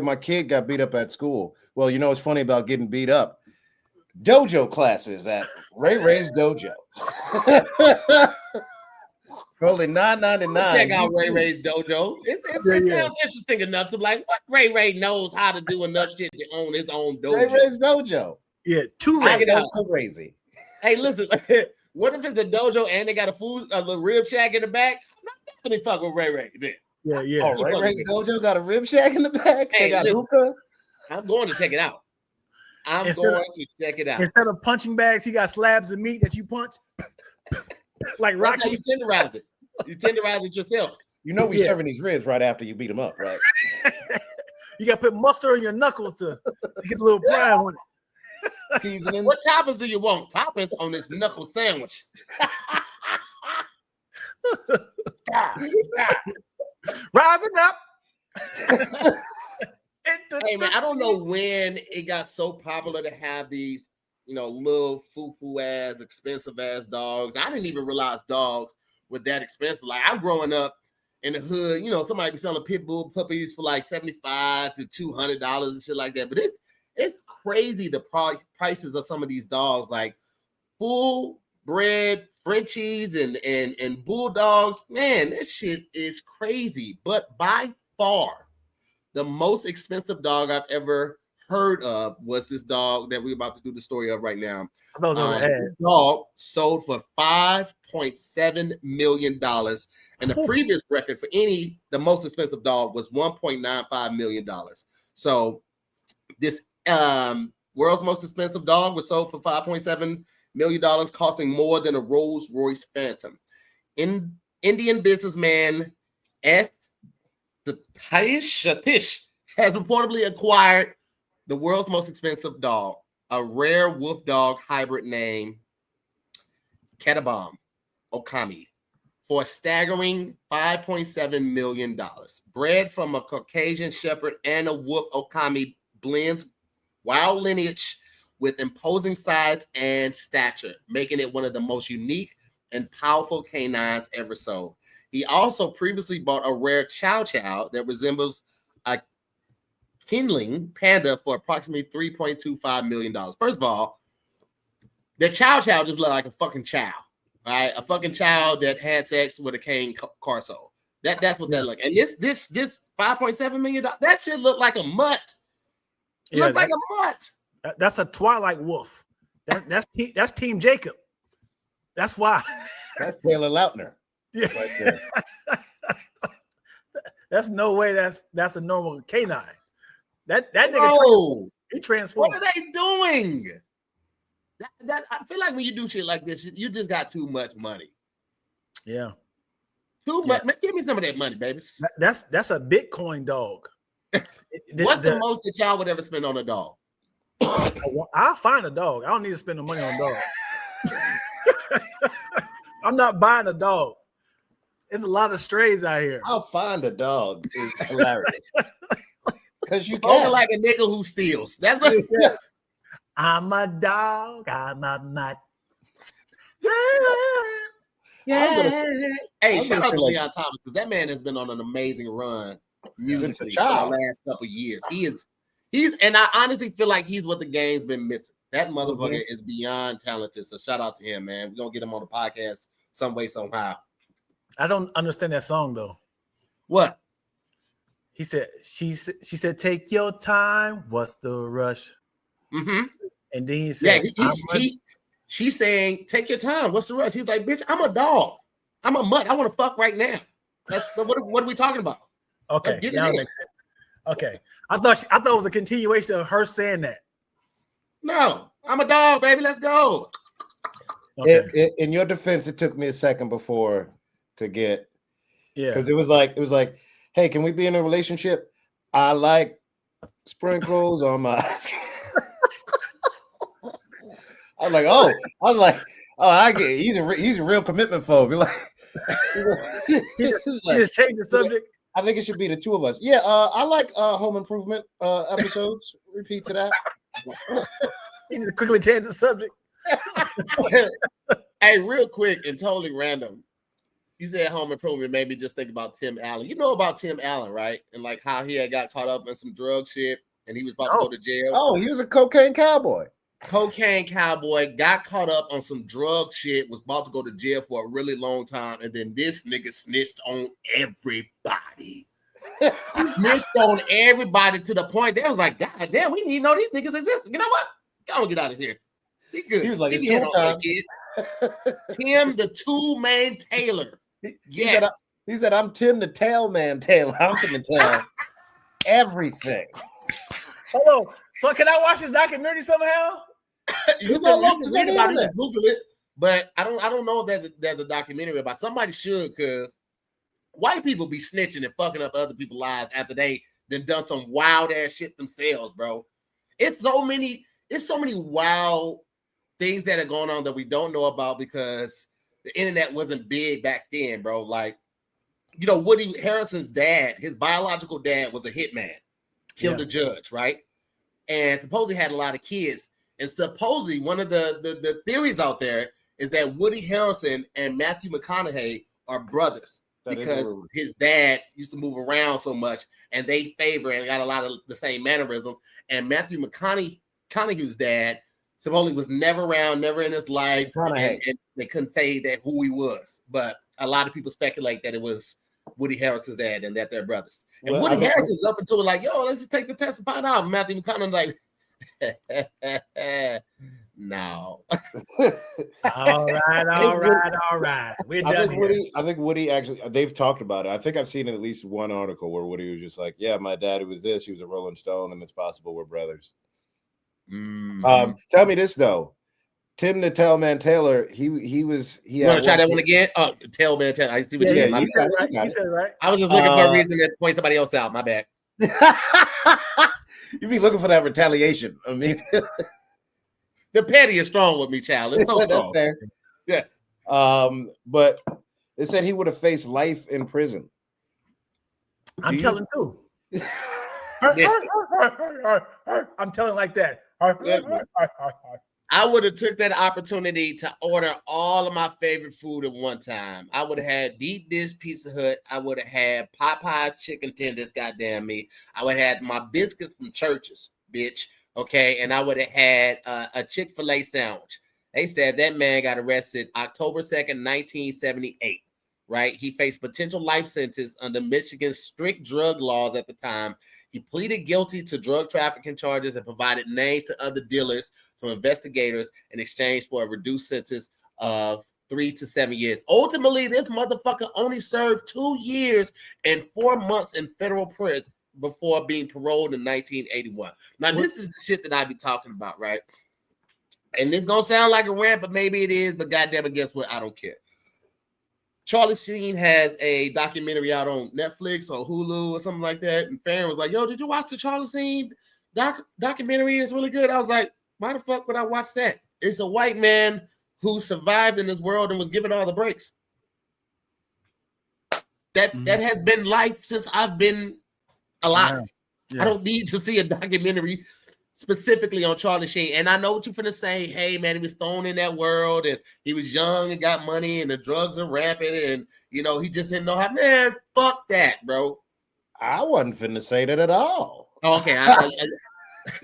My kid got beat up at school. Well, you know what's funny about getting beat up? Dojo classes at Ray Ray's Dojo. For only $9.99. Check out Ray Ray's Dojo. It sounds interesting enough to like what Ray knows how to do enough shit to own his own dojo. Ray Ray's Dojo. Yeah, check it out. Crazy. Hey, listen. What if it's a dojo and they got a little rib shack in the back? I'm not definitely fuck with Ray then. Yeah. Oh, Ray Ray's Dojo got a rib shack in the back. Hey, they got hookah. I'm going to check it out. Instead of punching bags, he got slabs of meat that you punch. Like Rocky. You tenderize it. You tenderize it yourself. You know we're serving these ribs right after you beat them up, right? You got to put mustard on your knuckles to get a little prime on it. What toppings do you want? Toppings on this knuckle sandwich. Rising up. Hey man, I don't know when it got so popular to have these, little foo-foo ass, expensive ass dogs. I didn't even realize dogs were that expensive. Like I'm growing up in the hood, somebody be selling pit bull puppies for like $75 to $200 and shit like that. But it's crazy the prices of some of these dogs, like full bred Frenchies and bulldogs. Man, this shit is crazy. But by far, the most expensive dog I've ever heard of was this dog that we're about to do the story of right now. This dog sold for $5.7 million. And the previous record for the most expensive dog was $1.95 million. So this world's most expensive dog was sold for $5.7 million, costing more than a Rolls Royce Phantom. Indian businessman Satish has reportedly acquired the world's most expensive dog, a rare wolf dog hybrid named Ketabam Okami, for a staggering $5.7 million. Bred from a Caucasian Shepherd and a wolf, Okami blends wild lineage with imposing size and stature, making it one of the most unique and powerful canines ever sold. He also previously bought a rare Chow Chow that resembles a kindling panda for approximately $3.25 million. First of all, the Chow Chow just looked like a fucking chow, right? A fucking chow that had sex with a cane Corso. That's what that looked. And this $5.7 million, that shit looked like a mutt. It looks like a mutt. That's a Twilight wolf. That's Team Jacob. That's why. That's Taylor Lautner. Yeah. Right there. That's no way. That's a normal canine. That nigga. He transformed. What are they doing? I feel like when you do shit like this, you just got too much money. Yeah. Too much. Man, give me some of that money, baby. That's a Bitcoin dog. What's the most that y'all would ever spend on a dog? I'll find a dog. I don't need to spend the money on a dog. I'm not buying a dog. There's a lot of strays out here. I'll find a dog. It's hilarious. Because you can like a nigga who steals. That's what it is. I'm a dog. I'm a mutt. Yeah. Hey, shout out to Leon Thomas, because that man has been on an amazing run musically for the last couple of years. He's and I honestly feel like he's what the game's been missing. That motherfucker is beyond talented. So shout out to him, man. We're gonna get him on the podcast some way, somehow. I don't understand that song though. What? He said, she said, take your time. What's the rush? Mm-hmm. And then he said, she's saying, take your time. What's the rush? He's like, bitch, I'm a dog. I'm a mutt. I want to fuck right now. What are we talking about? Okay. Okay. I thought it was a continuation of her saying that. No, I'm a dog, baby. Let's go. Okay. In your defense, it took me a second before to get, because it was like, hey, can we be in a relationship? I like sprinkles on my. I was Oh, I get it. He's a real commitment phobe. You're like, He just changed the subject. I think it should be the two of us. Yeah, I like Home Improvement episodes. Repeat to that. He just quickly changed the subject. Hey, real quick and totally random. You said Home Improvement made me just think about Tim Allen. You know about Tim Allen, right? And like how he had got caught up in some drug shit and he was about to go to jail. Oh, he was a cocaine cowboy. Cocaine cowboy got caught up on some drug shit, was about to go to jail for a really long time, and then this nigga snitched on everybody. Snitched on everybody to the point they was like, God damn, we need to know these niggas exist. You know what? Go get out of here. He good. He was like, it's time. Kid. Tim the Two-Man Taylor. Yes. He said, I'm Tim the Tailman Taylor. I'm Tim the Tail. Everything. Hold on. So can I watch this documentary somehow? You can read about it, just Google it. But I don't know if there's a documentary about it. Somebody should, because white people be snitching and fucking up other people's lives after they then done some wild ass shit themselves, bro. It's so many wild things that are going on that we don't know about because the internet wasn't big back then, bro. Like, you know, Woody Harrelson's dad, his biological dad was a hitman, killed a judge, right? And supposedly had a lot of kids. And supposedly one of the theories out there is that Woody Harrelson and Matthew McConaughey are brothers because his dad used to move around so much and they favor and got a lot of the same mannerisms. And Matthew McConaughey's dad supposedly was never around, never in his life, and they couldn't say that who he was. But a lot of people speculate that it was Woody Harrelson's dad and that they're brothers. And Woody Harrelson's up until like, yo, let's just take the test and find out. Matthew McConaughey like, no. All right. We're done. I think Woody actually, they've talked about it. I think I've seen at least one article where Woody was just like, yeah, my daddy was this. He was a Rolling Stone, and it's possible we're brothers. Mm-hmm. Tell me this though. Tim the Tailman Taylor, he was. You want to try that one again? Oh, Tailman Taylor. I see what you said. You said it right. I was just looking for a reason to point somebody else out. My bad. You be looking for that retaliation. I mean, the petty is strong with me, child. It's so strong. That's fair. Yeah. But it said he would have faced life in prison. I'm telling too. I'm telling like that. I would have took that opportunity to order all of my favorite food at one time. I would have had deep dish Pizza Hut. I would have had Popeye's chicken tenders, goddamn me. I would have had my biscuits from Church's, bitch. Okay, and I would have had a Chick-fil-A sandwich. They said that man got arrested October 2nd, 1978. Right? He faced potential life sentence under Michigan's strict drug laws at the time. He pleaded guilty to drug trafficking charges and provided names to other dealers to investigators in exchange for a reduced sentence of 3 to 7 years. Ultimately, this motherfucker only served 2 years and 4 months in federal prison before being paroled in 1981. Now, this is the shit that I be talking about, right? And it's gonna sound like a rant, but maybe it is. But goddamn it, guess what? I don't care. Charlie Sheen has a documentary out on Netflix or Hulu or something like that. And Farron was like, yo, did you watch the Charlie Sheen documentary? It's really good. I was like, why the fuck would I watch that? It's a white man who survived in this world and was given all the breaks. That has been life since I've been alive. Yeah. I don't need to see a documentary specifically on Charlie Sheen. And I know what you're finna say. Hey, man, he was thrown in that world and he was young and got money and the drugs are rampant and, you know, he just didn't know how. Man, fuck that, bro. I wasn't finna say that at all. Okay.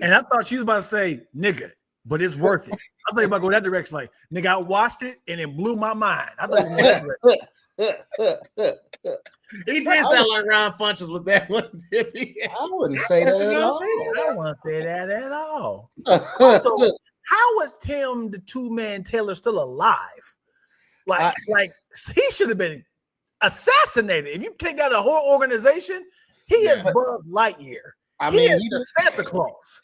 And I thought she was about to say, nigga, but it's worth it. I thought you about to go that direction. Like, nigga, I watched it and it blew my mind. I thought it was he didn't sound like Ron Funches with that one, did he? I wouldn't say that at all. I don't want to say that at all. So, how was Tim the Two-Man Taylor still alive? Like he should have been assassinated. If you take out a whole organization, he is Buzz Lightyear. He is Santa Claus.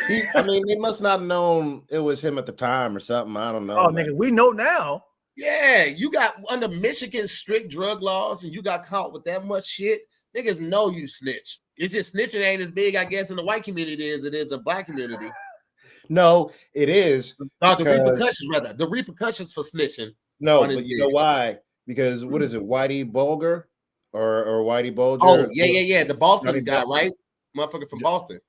They must not have known it was him at the time or something. I don't know. Oh, nigga, we know now. Yeah, you got under Michigan's strict drug laws and you got caught with that much shit. Niggas know you snitch. It's just snitching ain't as big, I guess, in the white community as it is in the black community. No, it is. The repercussions, rather. The repercussions for snitching. No, but you know why? Because what is it, Whitey Bulger or Whitey Bulger? Oh, yeah. The Boston guy, right? Motherfucker from Boston.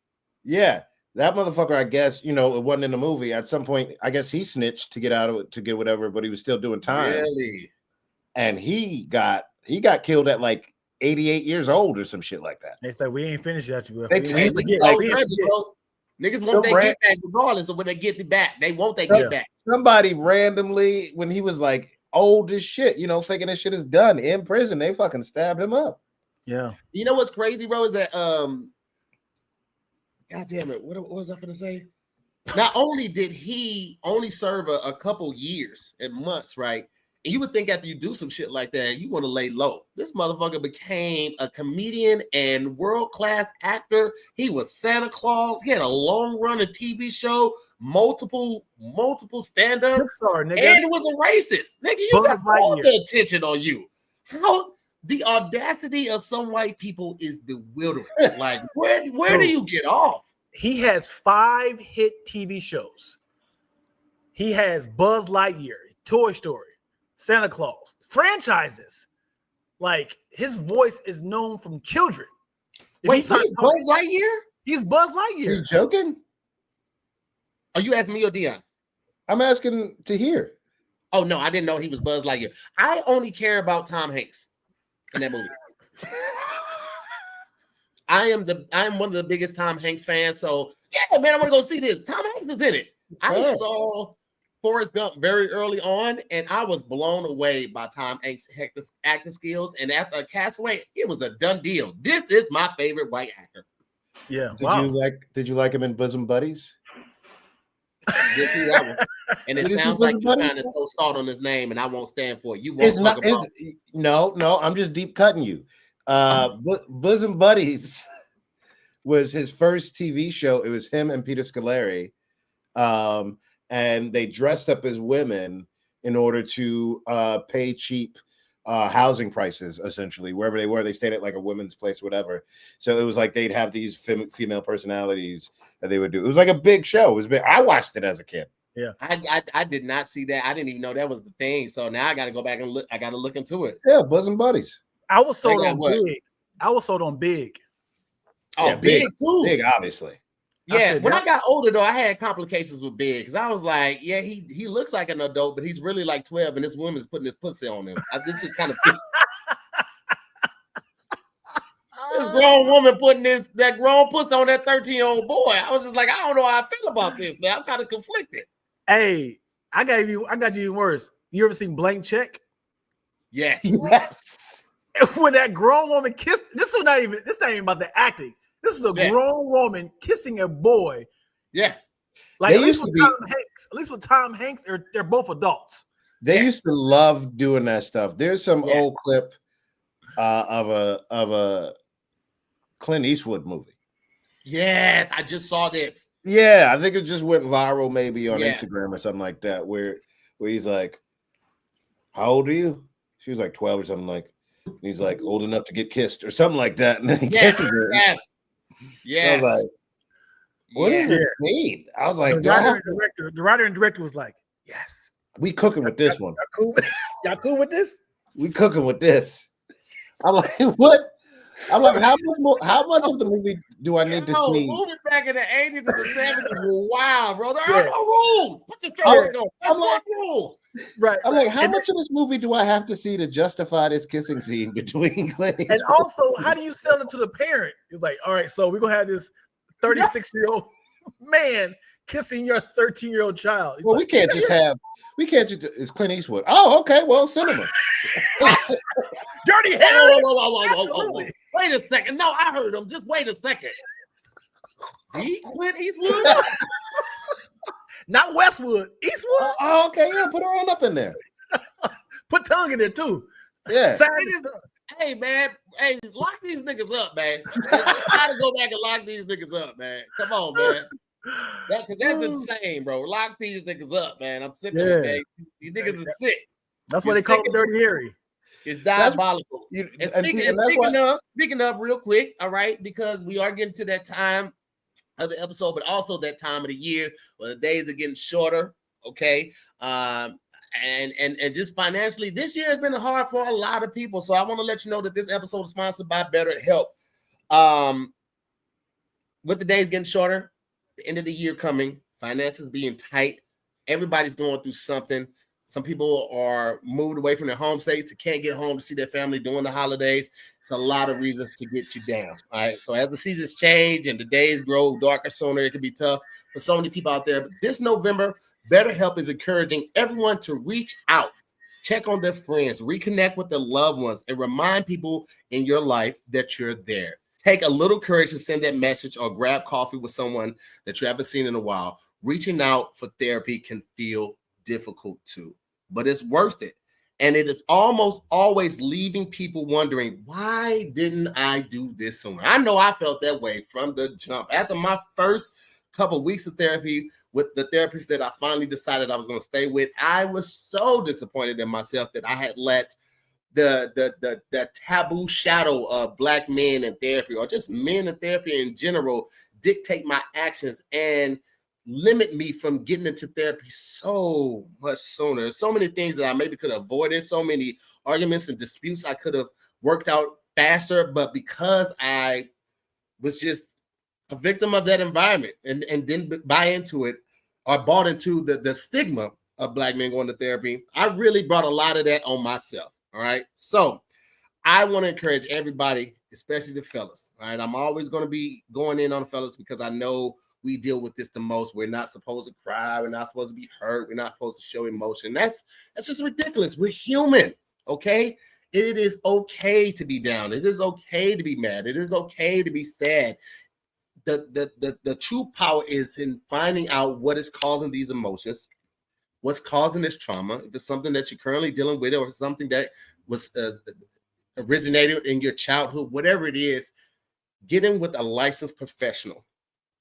Yeah, that motherfucker, I guess, it wasn't in the movie. At some point, I guess he snitched to get out of it, to get whatever, but he was still doing time. Really? And he got killed at like 88 years old or some shit like that. They said we ain't finished yet. Niggas want they get back regardless of when they get it back. They want they get back. Somebody randomly, when he was like old as shit, thinking this shit is done in prison, they fucking stabbed him up. Yeah. You know what's crazy, bro, is that God damn it, what was I gonna say? Not only did he only serve a couple years and months, right? And you would think after you do some shit like that, you want to lay low. This motherfucker became a comedian and world-class actor. He was Santa Claus. He had a long-running TV show, multiple stand-ups, and it was a racist. Nigga, you got all the attention on you. How the audacity of some white people is bewildering. Like, where do you get off? He has 5 hit TV shows. He has Buzz Lightyear, Toy Story, Santa Claus, franchises. Like, his voice is known from children. Wait, he's Buzz Lightyear? He's Buzz Lightyear. Are you joking? Are you asking me or Dion? I'm asking to hear. Oh, no, I didn't know he was Buzz Lightyear. I only care about Tom Hanks in that movie. I am one of the biggest Tom Hanks fans. So, yeah, man, I want to go see this. Tom Hanks is in it. I saw Forrest Gump very early on, and I was blown away by Tom Hanks' acting skills. And after Castaway, it was a done deal. This is my favorite white actor. Yeah. Did you like him in Bosom Buddies? Did see that one. And it sounds like you're trying to throw salt on his name, and I won't stand for it. You won't talk about it. No, I'm just deep cutting you. Bosom Buddies was his first TV show. It was him and Peter Scolari. And they dressed up as women in order to pay cheap housing prices, essentially. Wherever they were, they stayed at like a women's place, whatever. So it was like they'd have these female personalities that they would do. It was like a big show. It was big. I watched it as a kid. Yeah, I did not see that. I didn't even know that was the thing. So now I got to go back and look. I got to look into it. Yeah, Bosom Buddies. I was sold on Big. Oh, yeah, Big too. Big, obviously. Yeah, when I got older though, I had complications with Big because I was like, yeah, he looks like an adult, but he's really like 12, and this woman's putting his pussy on him. This is kind of this grown woman putting that grown pussy on that 13-year-old boy. I was just like, I don't know how I feel about this, man. I'm kind of conflicted. Hey, I got you even worse. You ever seen Blank Check? Yes. When that grown woman kissed, this is not even about the acting. This is a grown woman kissing a boy. Yeah. Like at least with Tom Hanks, they're both adults. They used to love doing that stuff. There's some old clip of a Clint Eastwood movie. Yes, I just saw this. Yeah, I think it just went viral maybe on Instagram or something like that, where he's like, how old are you? She was like 12 or something like. And he's like old enough to get kissed or something like that. And then he kisses her. Yes. I was like, what does this mean? I was like, the writer and director was like, yes. We cooking with this one. Y'all cool with this? We cooking with this. I'm like, what? I'm like, how much of the movie do I need to see? Movies back in the 80s and the 70s were wild, bro. There are no rules. Put the trailer on. That's one rule. Right. I'm like, how much of this movie do I have to see to justify this kissing scene between Clint and also, how do you sell it to the parent? It's like, all right, so we're gonna have this 36-year-old man kissing your 13-year-old child. Well, like, we can't just it's Clint Eastwood. Oh, okay, well, cinema. Dirty Harry. Whoa. Wait a second. No, I heard him. Just wait a second. Clint Eastwood? Not Westwood, Eastwood. Oh, okay, yeah, put her on up in there. Put tongue in there too. Yeah. Hey, man. Hey, lock these niggas up, man. Gotta go back and lock these niggas up, man. Come on, man. That's insane, bro. Lock these niggas up, man. I'm sick of it, man. These niggas are sick. That's why they call him Dirty Harry. It's diabolical. Speaking of, real quick, all right, because we are getting to that time of the episode, but also that time of the year where the days are getting shorter. Okay. And just financially, this year has been hard for a lot of people. So I want to let you know that this episode is sponsored by BetterHelp. With the days getting shorter, the end of the year coming, finances being tight, everybody's going through something. Some people are moved away from their home states. They can't get home to see their family during the holidays. It's a lot of reasons to get you down. All right. So as the seasons change and the days grow darker sooner, it can be tough for so many people out there. But this November, BetterHelp is encouraging everyone to reach out, check on their friends, reconnect with their loved ones, and remind people in your life that you're there. Take a little courage to send that message or grab coffee with someone that you haven't seen in a while. Reaching out for therapy can feel difficult too, but it's worth it. And it is almost always leaving people wondering, why didn't I do this sooner? I know I felt that way from the jump. After my first couple of weeks of therapy with the therapist that I finally decided I was going to stay with, I was so disappointed in myself that I had let the taboo shadow of Black men in therapy, or just men in therapy in general, dictate my actions and limit me from getting into therapy so much sooner. So many things that I maybe could have avoided, so many arguments and disputes I could have worked out faster, but because I was just a victim of that environment and didn't buy into it or bought into the stigma of Black men going to therapy, I really brought a lot of that on myself. All right. So I want to encourage everybody, especially the fellas. All right. I'm always going to be going in on the fellas because I know we deal with this the most. We're not supposed to cry. We're not supposed to be hurt. We're not supposed to show emotion. That's just ridiculous. We're human. Okay. It is okay to be down. It is okay to be mad. It is okay to be sad. The true power is in finding out what is causing these emotions, what's causing this trauma. If it's something that you're currently dealing with, or something that was originated in your childhood, whatever it is, get in with a licensed professional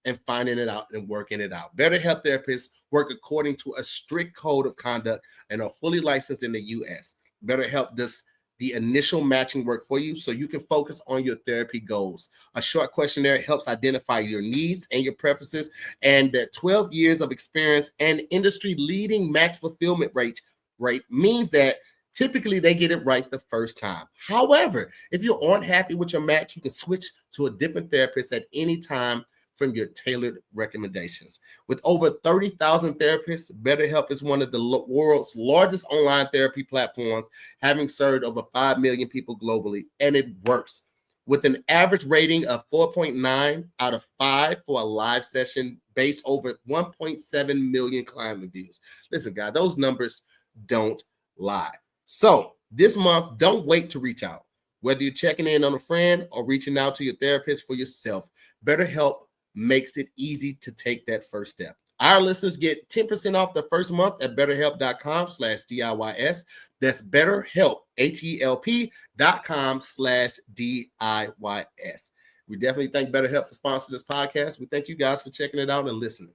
and finding it out and working it out. BetterHelp therapists work according to a strict code of conduct and are fully licensed in the U.S. BetterHelp does the initial matching work for you so you can focus on your therapy goals. A short questionnaire helps identify your needs and your preferences, and their 12 years of experience and industry-leading match fulfillment rate means that typically they get it right the first time. However, if you aren't happy with your match, you can switch to a different therapist at any time from your tailored recommendations. With over 30,000 therapists, BetterHelp is one of the world's largest online therapy platforms, having served over 5 million people globally, and it works. With an average rating of 4.9 out of 5 for a live session based over 1.7 million client reviews. Listen, guys, those numbers don't lie. So this month, don't wait to reach out. Whether you're checking in on a friend or reaching out to your therapist for yourself, BetterHelp makes it easy to take that first step. Our listeners get 10% off the first month at BetterHelp.com/DIYS. That's BetterHelp, HELP.com/DIYS. We definitely thank BetterHelp for sponsoring this podcast. We thank you guys for checking it out and listening.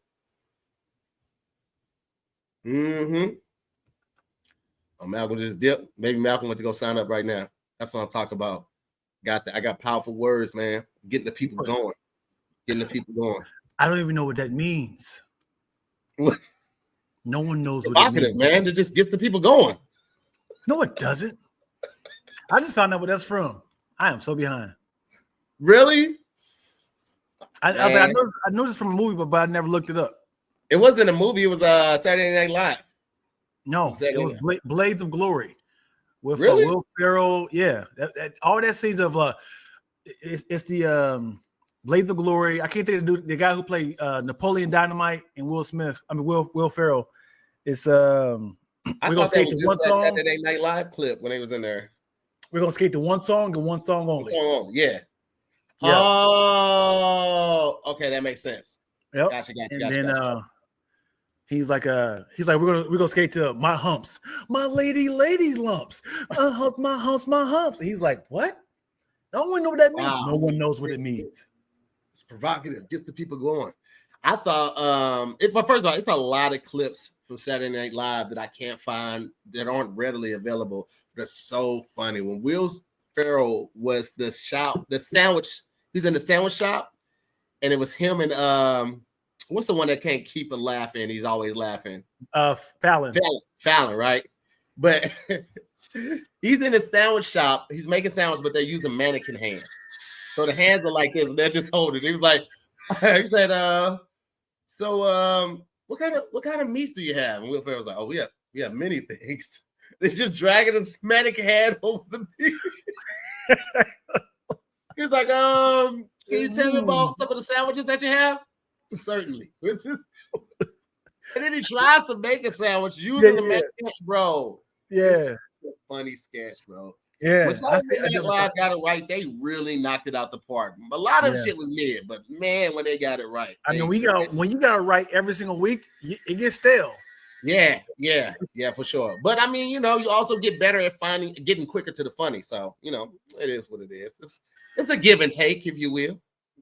Oh, Malcolm just dipped. Maybe Malcolm went to go sign up right now. That's what I'm talking about. I got powerful words, man. Getting the people going. I don't even know what that means. What? No one knows what it means. Man. It just gets the people going. No, it doesn't. I just found out where that's from. I am so behind. Really? I know this from a movie, but I never looked it up. It wasn't a movie. It was Saturday Night Live. No, it was Blades of Glory with really? Will Ferrell. Yeah, all that scenes of it's the Blades of Glory. I can't think of the guy who played Napoleon Dynamite and Will Ferrell. It's I thought that was just that Saturday Night Live clip when he was in there. We're gonna skate to one song and one song only. Yeah. Oh, okay, that makes sense. Yep. Gotcha. And then he's like we're gonna skate to my humps, my ladies lumps, my humps. And he's like, what? No one knows what that means. Wow. No one knows what it means. It's provocative, gets the people going. I thought first of all, it's a lot of clips from Saturday Night Live that I can't find that aren't readily available. They're so funny. When Will Ferrell was he's in the sandwich shop, and it was him and what's the one that can't keep a laughing? He's always laughing. Fallon, right? But he's in a sandwich shop. He's making sandwiches, but they're using mannequin hands. So the hands are like this, and they're just holding. He was like, he said, so what kind of meats do you have? And Will Ferrell was like, oh, we have many things. They're just dragging a mannequin hand over the meat. He's like, can you tell me about some of the sandwiches that you have? Certainly. And then he tries to make a sandwich using the mannequin, bro. Yeah. A funny sketch, bro. Yeah. When Saturday Night Live got it right, they really knocked it out the park. A lot of shit was mid, but man, when they got it right. I mean, when you got it right every single week, it gets stale. Yeah, for sure. But I mean, you also get better at getting quicker to the funny. So, it is what it is. It's a give and take, if you will.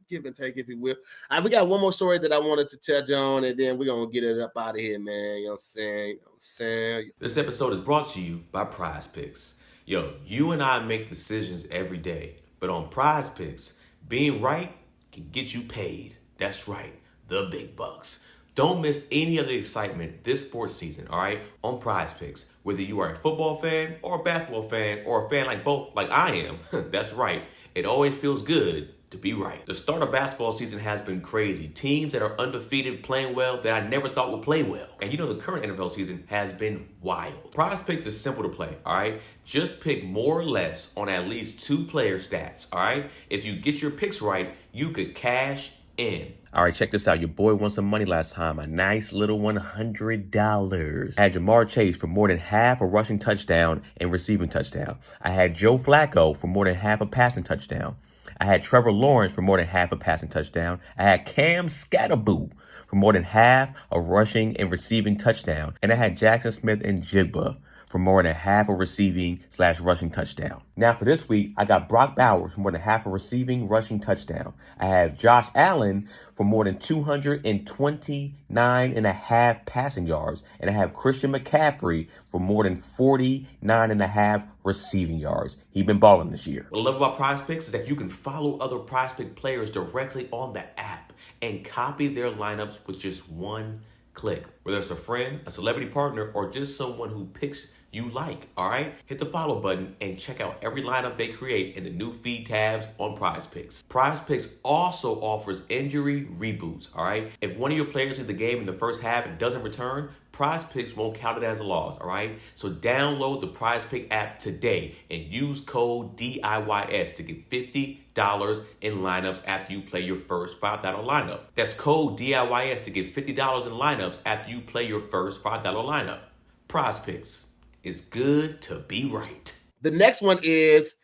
Give and take, if you will. We got one more story that I wanted to touch on, and then we're going to get it up out of here, man. You know what I'm saying? This episode is brought to you by PrizePicks. Yo, you and I make decisions every day, but on PrizePicks, being right can get you paid. That's right, the big bucks. Don't miss any of the excitement this sports season, all right, on PrizePicks. Whether you are a football fan or a basketball fan or a fan like both, like I am, that's right. It always feels good to be right. The start of basketball season has been crazy. Teams that are undefeated playing well that I never thought would play well. And the current NFL season has been wild. PrizePicks is simple to play, all right? Just pick more or less on at least 2 player stats, all right? If you get your picks right, you could cash in. All right, check this out. Your boy won some money last time. A nice little $100. I had Jamar Chase for more than half a rushing touchdown and receiving touchdown. I had Joe Flacco for more than half a passing touchdown. I had Trevor Lawrence for more than half a passing touchdown. I had Cam Scatterboo for more than half a rushing and receiving touchdown. And I had Jackson Smith and Jigba for more than half a receiving/rushing touchdown. Now for this week, I got Brock Bowers for more than half a receiving, rushing touchdown. I have Josh Allen for more than 229.5 passing yards. And I have Christian McCaffrey for more than 49.5 receiving yards. He's been balling this year. What I love about PrizePicks is that you can follow other PrizePicks players directly on the app and copy their lineups with just one click. Whether it's a friend, a celebrity partner, or just someone who picks you like, all right? Hit the follow button and check out every lineup they create in the new feed tabs on PrizePicks. PrizePicks also offers injury reboots, all right? If one of your players leaves the game in the first half and doesn't return, PrizePicks won't count it as a loss, all right? So download the PrizePicks app today and use code DIYS to get $50 in lineups after you play your first $5 lineup. That's code DIYS to get $50 in lineups after you play your first $5 lineup. PrizePicks. It's good to be right. The next one is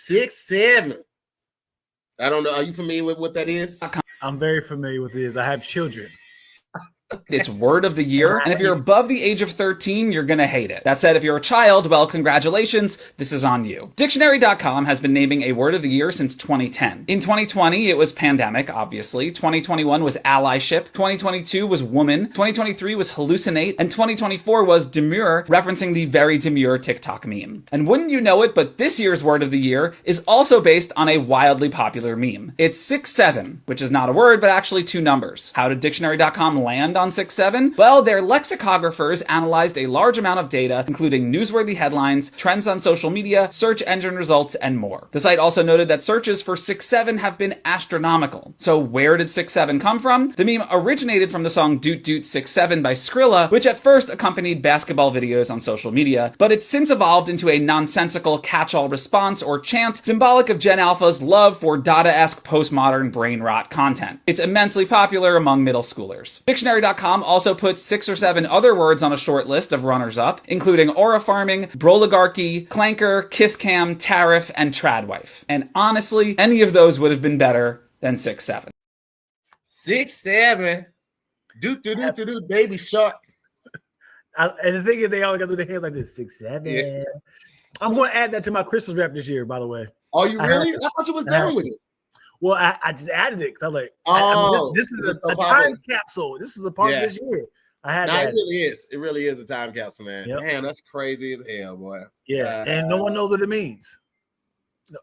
6-7. I don't know. Are you familiar with what that is? I'm very familiar with this. I have children. It's word of the year, and if you're above the age of 13, you're gonna hate it. That said, if you're a child, well, congratulations, this is on you. Dictionary.com has been naming a word of the year since 2010. In 2020, it was pandemic, obviously. 2021 was allyship. 2022 was woman. 2023 was hallucinate. And 2024 was demure, referencing the very demure TikTok meme. And wouldn't you know it, but this year's word of the year is also based on a wildly popular meme. It's 6-7, which is not a word, but actually 2 numbers. How did Dictionary.com land on 6-7? Well, their lexicographers analyzed a large amount of data, including newsworthy headlines, trends on social media, search engine results, and more. The site also noted that searches for 6-7 have been astronomical. So where did 6-7 come from? The meme originated from the song Doot Doot 6-7 by Skrilla, which at first accompanied basketball videos on social media, but it's since evolved into a nonsensical catch-all response or chant symbolic of Gen Alpha's love for Dada-esque postmodern brain rot content. It's immensely popular among middle schoolers. Dictionary.com also put 6 or 7 other words on a short list of runners-up, including aura farming, broligarchy, clanker, kiss cam, tariff, and tradwife. And honestly, any of those would have been better than 6-7. 6-7. Do, baby shark. And the thing is, they all got to do their hands like this. 6-7. Yeah. I'm going to add that to my Christmas rap this year, by the way. Oh, you really? I thought you was done with it. Well, I just added it because I'm like, I mean, this is a time capsule. This is a part of this year. I had that. It really is. It really is a time capsule, man. Yep. Damn, that's crazy as hell, boy. Yeah, and no one knows what it means.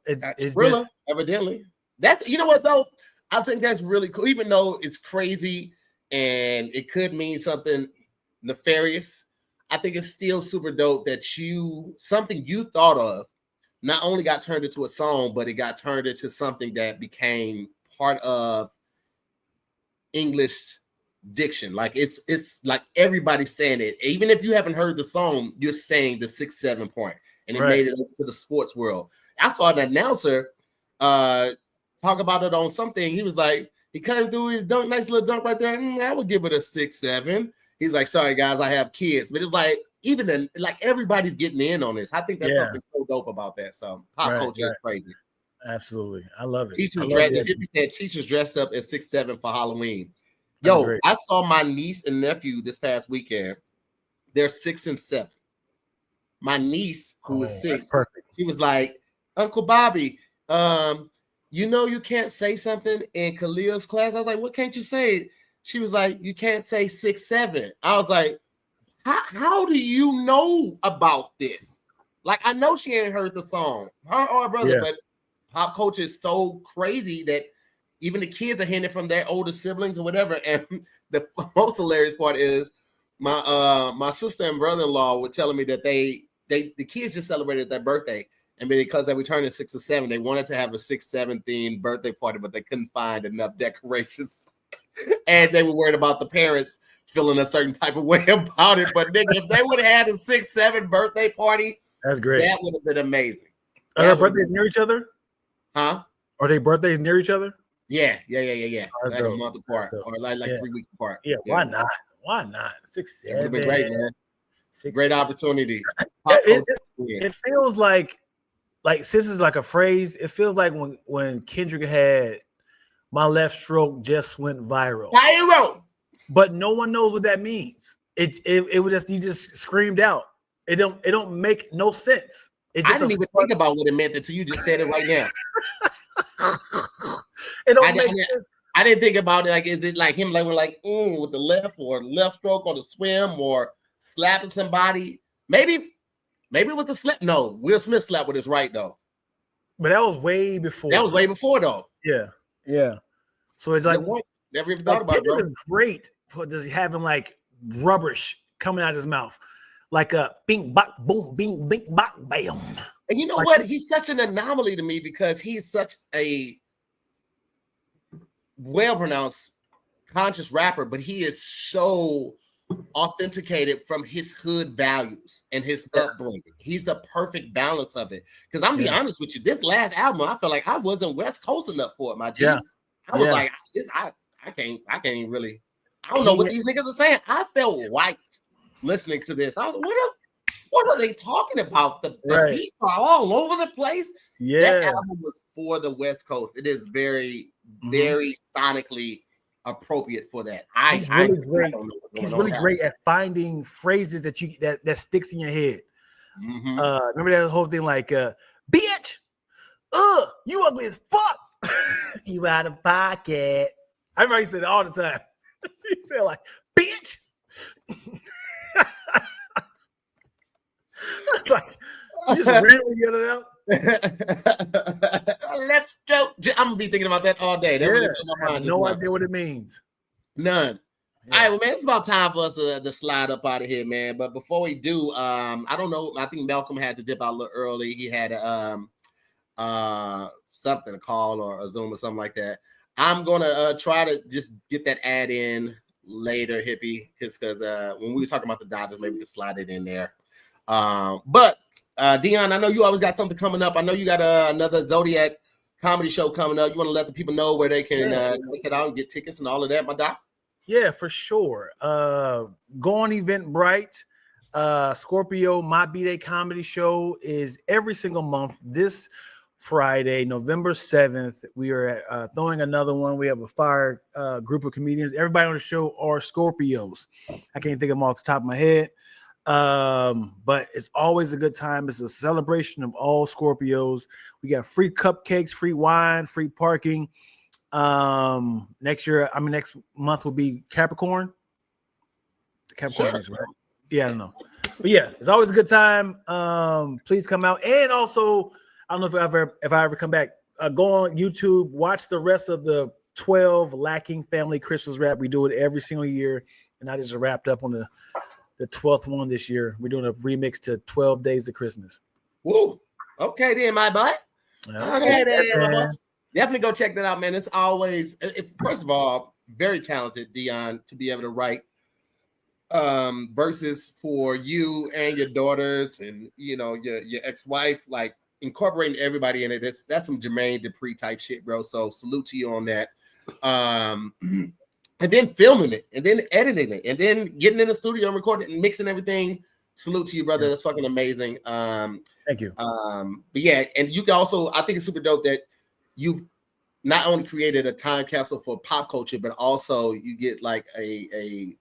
It's Skrilla, evidently. That's, you know what though? I think that's really cool, even though it's crazy and it could mean something nefarious. I think it's still super dope that something you thought of not only got turned into a song, but it got turned into something that became part of English diction. Like it's like everybody's saying it. Even if you haven't heard the song, you're saying the 6-7 point, and it made it to the sports world. I saw an announcer talk about it on something. He was like, he came through his dunk, nice little dunk right there. I would give it a 6-7. He's like, sorry guys, I have kids, but it's like even then, like everybody's getting in on this. I think that's something so dope about that. So pop culture is crazy. Absolutely, I love it. Teachers dressed up as 6-7 for Halloween. Yo, I saw my niece and nephew this past weekend. They're 6 and 7. My niece, who was 6, she was like, Uncle Bobby, you know you can't say something in Khalil's class. I was like, what can't you say? She was like, you can't say 6-7. I was like, how do you know about this? Like, I know she ain't heard the song, her or her brother, but pop culture is so crazy that even the kids are hearing it from their older siblings or whatever. And the most hilarious part is my sister and brother-in-law were telling me that the kids just celebrated their birthday. And because they were turning 6 or 7, they wanted to have a 6-7 themed birthday party, but they couldn't find enough decorations. And they were worried about the parents feeling a certain type of way about it. But nigga, if they would have had a 6-7 birthday party, that's great. That would have been amazing. Are their birthdays near each other? Huh? Are their birthdays near each other? Yeah. Like a month apart, or like 3 weeks apart. Yeah, why not? Why not? 6-7. It would have been great, man. Great opportunity. It feels like since it's like a phrase, it feels like when Kendrick had "My Left Stroke Just Went Viral." But no one knows what that means. It was just, you just screamed out. It don't make no sense. I didn't even think about what it meant until you just said it right now. It don't make sense. I didn't think about it. Like, is it like him like with the left or left stroke or the swim or slapping somebody? Maybe it was the slap. No, Will Smith slapped with his right though. But that was way before. Though. Yeah. So it's like never even thought about it. Bro. Is great for just having like rubbish coming out of his mouth, like a bing bop boom, bing bing bop bam. And you know what? He's such an anomaly to me because he's such a well-pronounced, conscious rapper, but he is so authenticated from his hood values and his upbringing. He's the perfect balance of it. Because I'm be honest with you, this last album, I feel like I wasn't West Coast enough for it, my G. I was like, I can't really. I don't know what these niggas are saying. I felt white listening to this. I was like, what are they talking about? The beats are all over the place. Yeah, that album was for the West Coast. It is very, very sonically appropriate for that. He's really great. He's really great at finding phrases that sticks in your head. Remember that whole thing like, bitch, you ugly as fuck. You out of pocket. I remember he said it all the time. He said like, bitch. It's like, you just randomly get it out. Let's go. I'm gonna be thinking about that all day. I have no idea what it means. None. All right, well, man, it's about time for us to slide up out of here, man. But before we do, I don't know. I think Malcolm had to dip out a little early. He had something, a call or a Zoom or something like that. I'm gonna try to just get that ad in later, Hippie, because when we were talking about the Dodgers, maybe we could slide it in there. But Dion, I know you always got something coming up. I know you got another Zodiac comedy show coming up. You want to let the people know where they can check it out and get tickets and all of that, my doc? Yeah, for sure. Go on Eventbrite. Scorpio, my B-Day comedy show is every single month. This Friday, November 7th, we are throwing another one. We have a fire group of comedians. Everybody on the show are Scorpios. I can't think of them off the top of my head. But it's always a good time. It's a celebration of all Scorpios. We got free cupcakes, free wine, free parking. Next month will be Capricorn. Capricorn, sure. Right? Yeah, I don't know. But yeah, it's always a good time. Please come out. And also, I don't know if I ever come back. Go on YouTube, watch the rest of the 12 lacking family Christmas wrap. We do it every single year, and I just wrapped up on the 12th one this year. We're doing a remix to 12 Days of Christmas. Woo. Okay, then, my boy. Okay, then, my boy. Man. Definitely go check that out, man. It's always, first of all, very talented, Dion, to be able to write verses for you and your daughters and, you know, your ex-wife, like incorporating everybody in it. That's some Jermaine Dupri type shit, bro. So salute to you on that. And then filming it and then editing it and then getting in the studio and recording and mixing everything. Salute to you, brother. That's fucking amazing. Thank you. But yeah, and you can also, I think it's super dope that you not only created a time capsule for pop culture, but also you get like a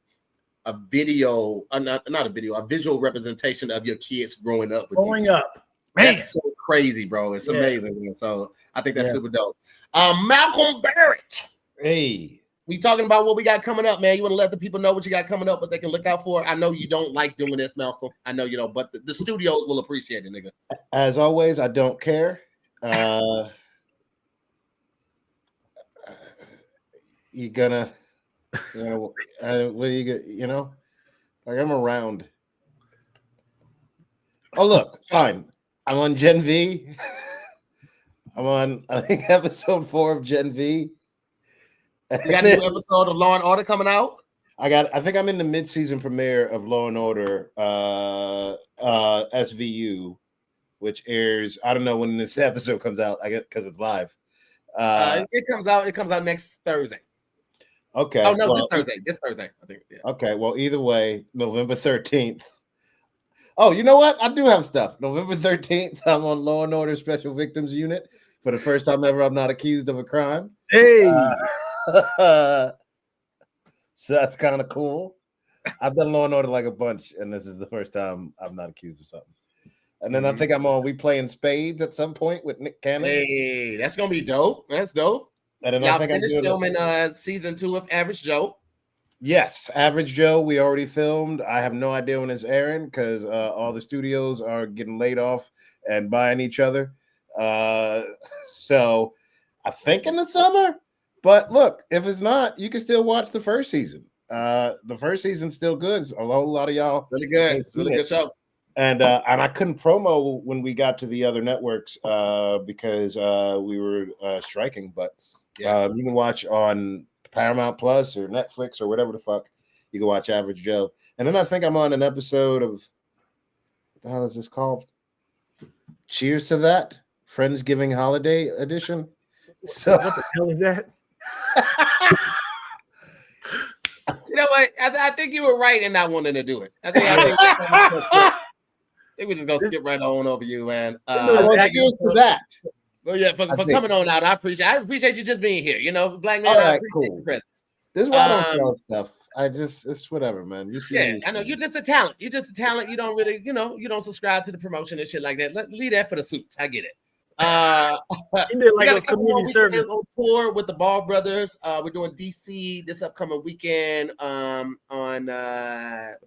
video, not a video, a visual representation of your kids growing up. Growing up. Man. That's so crazy, bro. It's amazing. Man. So I think that's super dope. Malcolm Barrett. Hey. We talking about what we got coming up, man. You want to let the people know what you got coming up, what they can look out for? I know you don't like doing this, Malcolm. I know you don't, but the studios will appreciate it, nigga. As always, I don't care. You're gonna, what are you gonna, you know? Like, I'm around. Oh, look, fine. I'm on Gen V. I'm on, I think, episode 4 of Gen V. You got a new episode of Law and Order coming out? I think I'm in the mid-season premiere of Law and Order SVU, which airs, I don't know when this episode comes out, I guess because it's live. It comes out next Thursday. Okay. Oh no, this Thursday, I think. Yeah. Okay, well, either way, November 13th. Oh, you know what? I do have stuff. November 13th, I'm on Law and Order Special Victims Unit. For the first time ever, I'm not accused of a crime. Hey. So that's kind of cool. I've done Law and Order like a bunch, and this is the first time I'm not accused of something. And then I think I'm on We Playing Spades at some point with Nick Cannon. Hey, that's gonna be dope. That's dope. And then Y'all I think finished filming season 2 of Average Joe. Yes, Average Joe, we already filmed. I have no idea when it's airing because all the studios are getting laid off and buying each other. So I think in the summer. But look, if it's not, you can still watch the first season. The first season's still good. A whole lot of y'all really good. It's really good show. And I couldn't promo when we got to the other networks because we were striking. But you can watch on Paramount Plus or Netflix or whatever the fuck. You can watch Average Joe. And then I think I'm on an episode of, what the hell is this called? Cheers to That, Friendsgiving Holiday Edition. So what the hell is that? You know what? I think you were right in not wanting to do it. I think we're just gonna skip right on over you, man. Cheers to that. Well, yeah, for coming on out. I appreciate you just being here. You know, Black man, all right, I appreciate your presence. This is why I don't sell stuff. It's whatever, man. You see, I know you're just a talent. You're just a talent. You don't really, you don't subscribe to the promotion and shit like that. Leave that for the suits. I get it. He did like a community service on tour with the Ball Brothers. We're doing DC this upcoming weekend. On what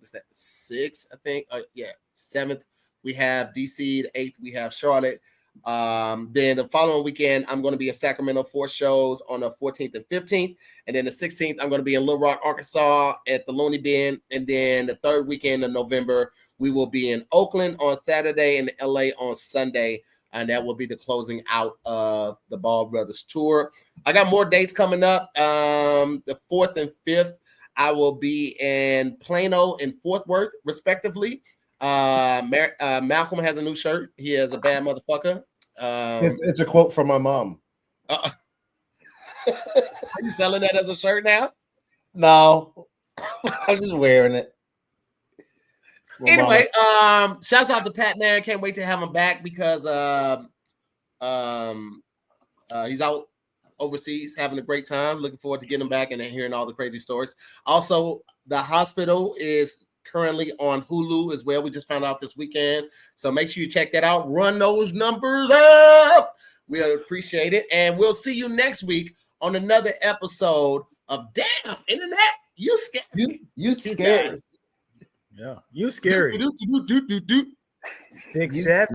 is that? 6th, I think. 7th. We have DC. The 8th, we have Charlotte. Then the following weekend, I'm going to be in Sacramento 4 shows on the 14th and 15th. And then the 16th, I'm going to be in Little Rock, Arkansas at the Looney Bin. And then the 3rd weekend of November, we will be in Oakland on Saturday and LA on Sunday. And that will be the closing out of the Ball Brothers tour. I got more dates coming up. The 4th and 5th, I will be in Plano and Fort Worth, respectively. Malcolm has a new shirt. He is a bad motherfucker. It's a quote from my mom. Are you selling that as a shirt now? No, I'm just wearing it. Anyway, shouts out to Pat, man. Can't wait to have him back because he's out overseas having a great time. Looking forward to getting him back and hearing all the crazy stories. Also, The Hospital is currently on Hulu as well. We just found out this weekend. So make sure you check that out. Run those numbers up. We'll appreciate it. And we'll see you next week on another episode of Damn Internet. You scary. You scary. Yeah, you scary. 6, 7.